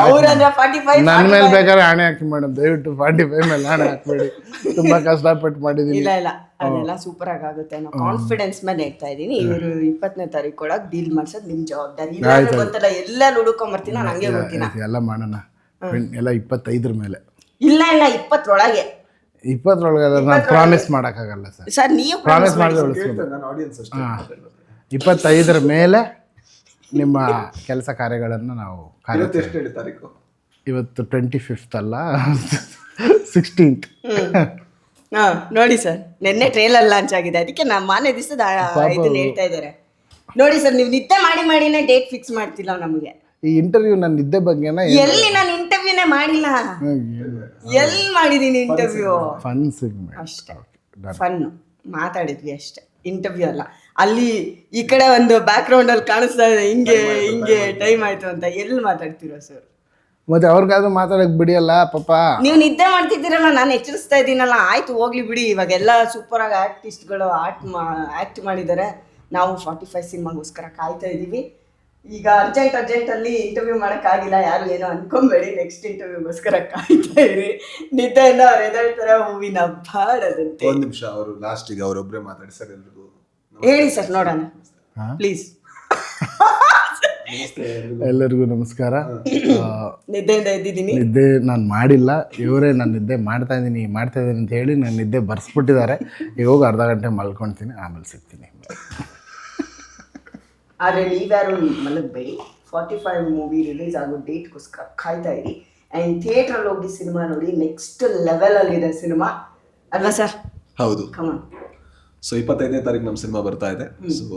ಅವ್ರಂದ್ರೆ 45 ನನ್ನ ಮೇಲೆ ಬೇಕಾದ್ರೆ ಆಣೆ ಹಾಕಿ ಮೇಡಮ್, ದಯವಿಟ್ಟು 45 ಮೇಲೆ ಆಣೆ ಹಾಕ್ಬೇಡಿ. ತುಂಬಾ ಕಷ್ಟಪಟ್ಟು ಮಾಡಿದೀನಿ. ಇಲ್ಲ ಅದೆಲ್ಲ ಸೂಪರ್ ಆಗುತ್ತೆ ಅನ್ನೋ ಕಾನ್ಫಿಡೆನ್ಸ್ ಮೇಲೆ ಹೇಳ್ತಾ ಇದೀನಿ. ಇವರು 20ನೇ ತಾರೀಕು ಒಳಗೆ ಡೀಲ್ ಮಾಡ್ಸೋದು ನಿಮ್ ಜವಾಬ್ದಾರಿ. ಗೊತ್ತಲ್ಲ, ಎಲ್ಲ ಹುಡುಕೊಂಬರ್ತೀನಿ, ನಂಗೆ ಗೊತ್ತಿಲ್ಲ. ಎಲ್ಲ ಮಾಡೋಣ, ಎಲ್ಲ 25 ಮೇಲೆ. ಇಲ್ಲ 20 ಒಳಗೆ. 20 ಒಳಗೆ ನಾನು ಪ್ರಾಮಿಸ್ ಮಾಡೋಕ್ಕಾಗಲ್ಲ ಸರ್. ಸರ್ ನೀವು ಪ್ರಾಮಿಸ್ ಮಾಡಿದ್ರೆ ನಾನು ಆಡಿಯನ್ಸ್ ಅಷ್ಟೇ. 25 ಮೇಲೆ ನಿಮ್ಮ ಕೆಲಸ ಕಾರ್ಯಗಳನ್ನು ನಾವು ಎಷ್ಟು ಹೇಳಿ ತಾರೀಕು? ಇವತ್ತು 25th ಅಲ್ಲ, 16th. ನೋಡಿ ಸರ್, ನಿನ್ನೆ ಟ್ರೇಲರ್ ಲಾಂಚ್ ಆಗಿದೆ, ಅದಕ್ಕೆ ನಮ್ಮ ಮಾನ್ಯ ದಿವಸದ ಇದನ್ನ ಹೇಳ್ತಾ ಇದ್ದಾರೆ. ನೋಡಿ ಸರ್, ನೀವು ನಿದ್ದೆ ಮಾಡಿನೇ ಡೇಟ್ ಫಿಕ್ಸ್ ಮಾಡ್ತಿಲ್ಲ ನಮಗೆ. ಈ ಇಂಟರ್ವ್ಯೂ ನನ್ನ ನಿದ್ದೆ ಬಗ್ಗೆನ ಎಲ್ಲಿ ನಾನು ಇಂಟರ್ವ್ಯೂನೇ ಮಾಡಿಲ್ಲ. ಎಲ್ಲಿ ಮಾಡಿದೀನಿ ಇಂಟರ್ವ್ಯೂ? ಫನ್ ಸಿಗ್ಮೆಂಟ್ ಅಷ್ಟೇ, ಫನ್ ಮಾತಾಡಿದ್ವಿ ಅಷ್ಟೇ, ಇಂಟರ್ವ್ಯೂ ಅಲ್ಲ. ಅಲ್ಲಿ ಈ ಕಡೆ ಒಂದು ಬ್ಯಾಕ್ ಗ್ರೌಂಡ್ ಅಲ್ಲಿ ಕಾಣಿಸ್ತಾ ಇದೆ ಹಿಂಗೆ ಟೈಮ್ ಆಯ್ತು ಅಂತ. ಎಲ್ಲಿ ಮಾತಾಡ್ತೀರಾ ಸರ್? ಮತ್ತೆ ಅವ್ರಿಗಾದ್ರೂ ಮಾತಾಡಕ್ ಬಿಡಿಯಲ್ಲ ಪಾಪ. ನೀವು ನಿದ್ದೆ ಮಾಡ್ತಿದ್ದೀರಲ್ಲ, ನಾನು ಎಚ್ಚರಿಸ್ತಾ ಇದ್ದೀನಲ್ಲ. ಆಯ್ತು ಹೋಗ್ಲಿ ಬಿಡಿ, ಇವಾಗೆಲ್ಲ ಸೂಪರ್ ಆಗಿ ಆರ್ಟಿಸ್ಟ್ಗಳು ಆಕ್ಟ್ ಮಾಡಿದ್ದಾರೆ. ನಾವು 45 ಸಿನಿಮಾಗೋಸ್ಕರ ಕಾಯ್ತಾ ಇದ್ದೀವಿ. ಈಗ ಅರ್ಜೆಂಟ್ ಅಲ್ಲಿ ಇಂಟರ್ವ್ಯೂ ಮಾಡೋಕ್ಕಾಗಿಲ್ಲ, ಯಾರು ಏನೋ ಅನ್ಕೊಂಬೇಡಿ. ನೆಕ್ಸ್ಟ್ ಇಂಟರ್ವ್ಯೂಗೋಸ್ಕರ ಕಾಯ್ತಾ ಇರಿ. ನಿದ್ದೆಯಿಂದ ಅವ್ರು ಎದ್ದೇಳ್ತಾರೆ, ಹೂವಿನ ಬಾಡದಂತೆ. ಒಂದ್ ನಿಮಿಷ, ಅವರು ಲಾಸ್ಟಿಗೆ ಅವರೊಬ್ಬರೇ ಮಾತಾಡಿ ಸರ್. ಎಲ್ರಿಗೂ ಹೇಳಿ ಸರ್, ನೋಡೋಣ ಪ್ಲೀಸ್. ಎಲ್ಲರಿಗೂ ನಮಸ್ಕಾರ. ನಿದ್ದೆಯಿಂದ ಎದ್ದಿದ್ದೀನಿ. ನಿದ್ದೆ ನಾನು ಮಾಡಿಲ್ಲ, ಇವರೇ ನಾನು ನಿದ್ದೆ ಮಾಡ್ತಾ ಇದ್ದೀನಿ ಅಂತ ಹೇಳಿ ನಾನು ನಿದ್ದೆ ಬರ್ಸ್ಬಿಟ್ಟಿದ್ದಾರೆ. ಈಗ ಹೋಗಿ ಅರ್ಧ ಗಂಟೆ ಮಲ್ಕೊಳ್ತೀನಿ, ಆಮೇಲೆ ಸಿಗ್ತೀನಿ. ಆದರೆ ನೀವ್ಯಾರು ಮಲಗಬೇಡಿ. 45 ಮೂವಿ ರಿಲೀಸ್ ಆಗೋ ಡೇಟ್ಗೋಸ್ಕರ ಕಾಯ್ತಾ ಇರಿ. ಆ್ಯಂಡ್ ಥಿಯೇಟ್ರಲ್ಲಿ ಹೋಗಿ ಸಿನಿಮಾ ನೋಡಿ. ನೆಕ್ಸ್ಟ್ ಲೆವೆಲಲ್ಲಿದೆ ಸಿನಿಮಾ ಅಲ್ವಾ ಸರ್? ಹೌದು. ಕಮಾನ್. ಸೊ 25ನೇ ತಾರೀಕು ನಮ್ಮ ಸಿನಿಮಾ ಬರ್ತಾ ಇದೆ. ಸೊ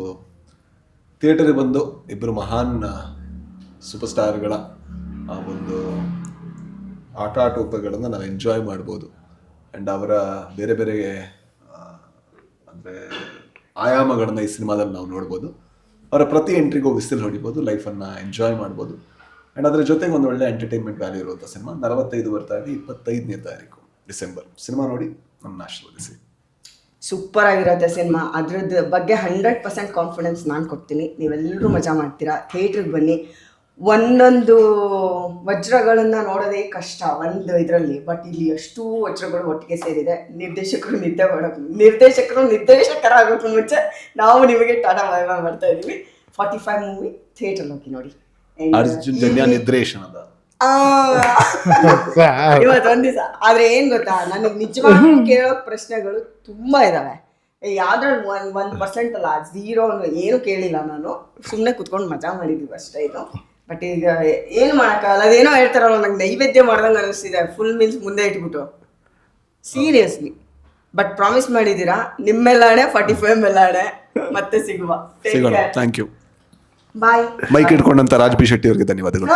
ಥಿಯೇಟರ್ಗೆ ಬಂದು ಇಬ್ಬರು ಮಹಾನ್ ಸೂಪರ್ ಸ್ಟಾರ್ಗಳ ಆ ಒಂದು ಆಟಾಟೋಪಗಳನ್ನು ನಾವು ಎಂಜಾಯ್ ಮಾಡ್ಬೋದು. ಆ್ಯಂಡ್ ಅವರ ಬೇರೆ ಬೇರೆ ಅಂದರೆ ಆಯಾಮಗಳನ್ನ ಈ ಸಿನಿಮಾದಲ್ಲಿ ನಾವು ನೋಡ್ಬೋದು. ಅವರ ಪ್ರತಿ ಎಂಟ್ರಿಗೂ ವಿಸಿಲ್ ಹೊಡಿಬೋದು, ಲೈಫನ್ನು ಎಂಜಾಯ್ ಮಾಡ್ಬೋದು. ಆ್ಯಂಡ್ ಅದರ ಜೊತೆಗೆ ಒಂದು ಒಳ್ಳೆ ಎಂಟರ್ಟೈನ್ಮೆಂಟ್ ವ್ಯಾಲ್ಯೂ ಇರುವಂಥ ಸಿನಿಮಾ. 45 ಬರ್ತಾ ಇದೆ, 25ನೇ ತಾರೀಕು ಡಿಸೆಂಬರ್. ಸಿನಿಮಾ ನೋಡಿ ನಮ್ಮನ್ನ ಆಶೀರ್ವದಿಸಿ. ಸೂಪರ್ ಆಗಿರುತ್ತೆ ಸಿನಿಮಾ. ಅದ್ರದ್ದು ಬಗ್ಗೆ 100% ಕಾನ್ಫಿಡೆನ್ಸ್ ನಾನು ಕೊಡ್ತೀನಿ. ನೀವೆಲ್ಲರೂ ಮಜಾ ಮಾಡ್ತೀರಾ. ಥಿಯೇಟ್ರಿಗೆ ಬನ್ನಿ. ಒಂದೊಂದು ವಜ್ರಗಳನ್ನು ನೋಡೋದೇ ಕಷ್ಟ ಒಂದು ಇದರಲ್ಲಿ, ಬಟ್ ಇಲ್ಲಿ ಅಷ್ಟೂ ವಜ್ರಗಳು ಒಟ್ಟಿಗೆ ಸೇರಿದೆ. ನಿರ್ದೇಶಕರಾಗೋಕ್ಕೂ ಮುಂಚೆ ನಾವು ನಿಮಗೆ ಟಾಟಾ ಬಾಯ್ ಬಾಯ್ ಮಾಡ್ತಾ ಇದ್ದೀವಿ. 45 ಮೂವಿ ಥಿಯೇಟರ್ ಹೋಗಿ ನೋಡಿ. ಅರ್ಜುನ್ ಜನ್ಯ ನಿರ್ದೇಶನದ ಇವತ್ತು ಒಂದ್ ದಿವಸ. ಆದ್ರೆ ಏನ್ ಗೊತ್ತಾ, ನನಗೆ ನಿಜವಾಗ್ಲೂ ಕೇಳೋ ಪ್ರಶ್ನೆಗಳು ತುಂಬಾ ಇದಾವೆ. ಯಾವ್ದ್ರಲ್ಲಿ 1% ಅಲ್ಲ, 0 ಏನು ಕೇಳಿಲ್ಲ. ನಾನು ಸುಮ್ಮನೆ ಕುತ್ಕೊಂಡು ಮಜಾ ಮಾಡಿದೀವಿ ಅಷ್ಟೇ. ಇದು ಬಟ್ ಈಗ ಏನು ಮಾಡೋಕ್ಕಾಗಲ್ಲ. ಅದೇನೋ ಹೇಳ್ತಾರಲ್ಲ, ನಂಗೆ ನೈವೇದ್ಯ ಮಾಡ್ದಂಗೆ ಅನಿಸ್ತಿದೆ. ಫುಲ್ ಮೀಲ್ಸ್ ಮುಂದೆ ಇಟ್ಬಿಟ್ಟು ಸೀರಿಯಸ್ಲಿ. ಬಟ್ ಪ್ರಾಮಿಸ್ ಮಾಡಿದ್ದೀರಾ, ನಿಮ್ಮೆಲ್ಲಾಣೆ 45 ಮೇಲಾಣೆ. ಮತ್ತೆ ಸಿಗುವ. ಸಿಗೋಣ. Thank you. ಬಾಯ್. ಮೈಕ್ ಇಟ್ಕೊಂಡಂತ ರಾಜ್ ಬಿ ಶೆಟ್ಟಿ ಅವರಿಗೆ ಧನ್ಯವಾದಗಳು.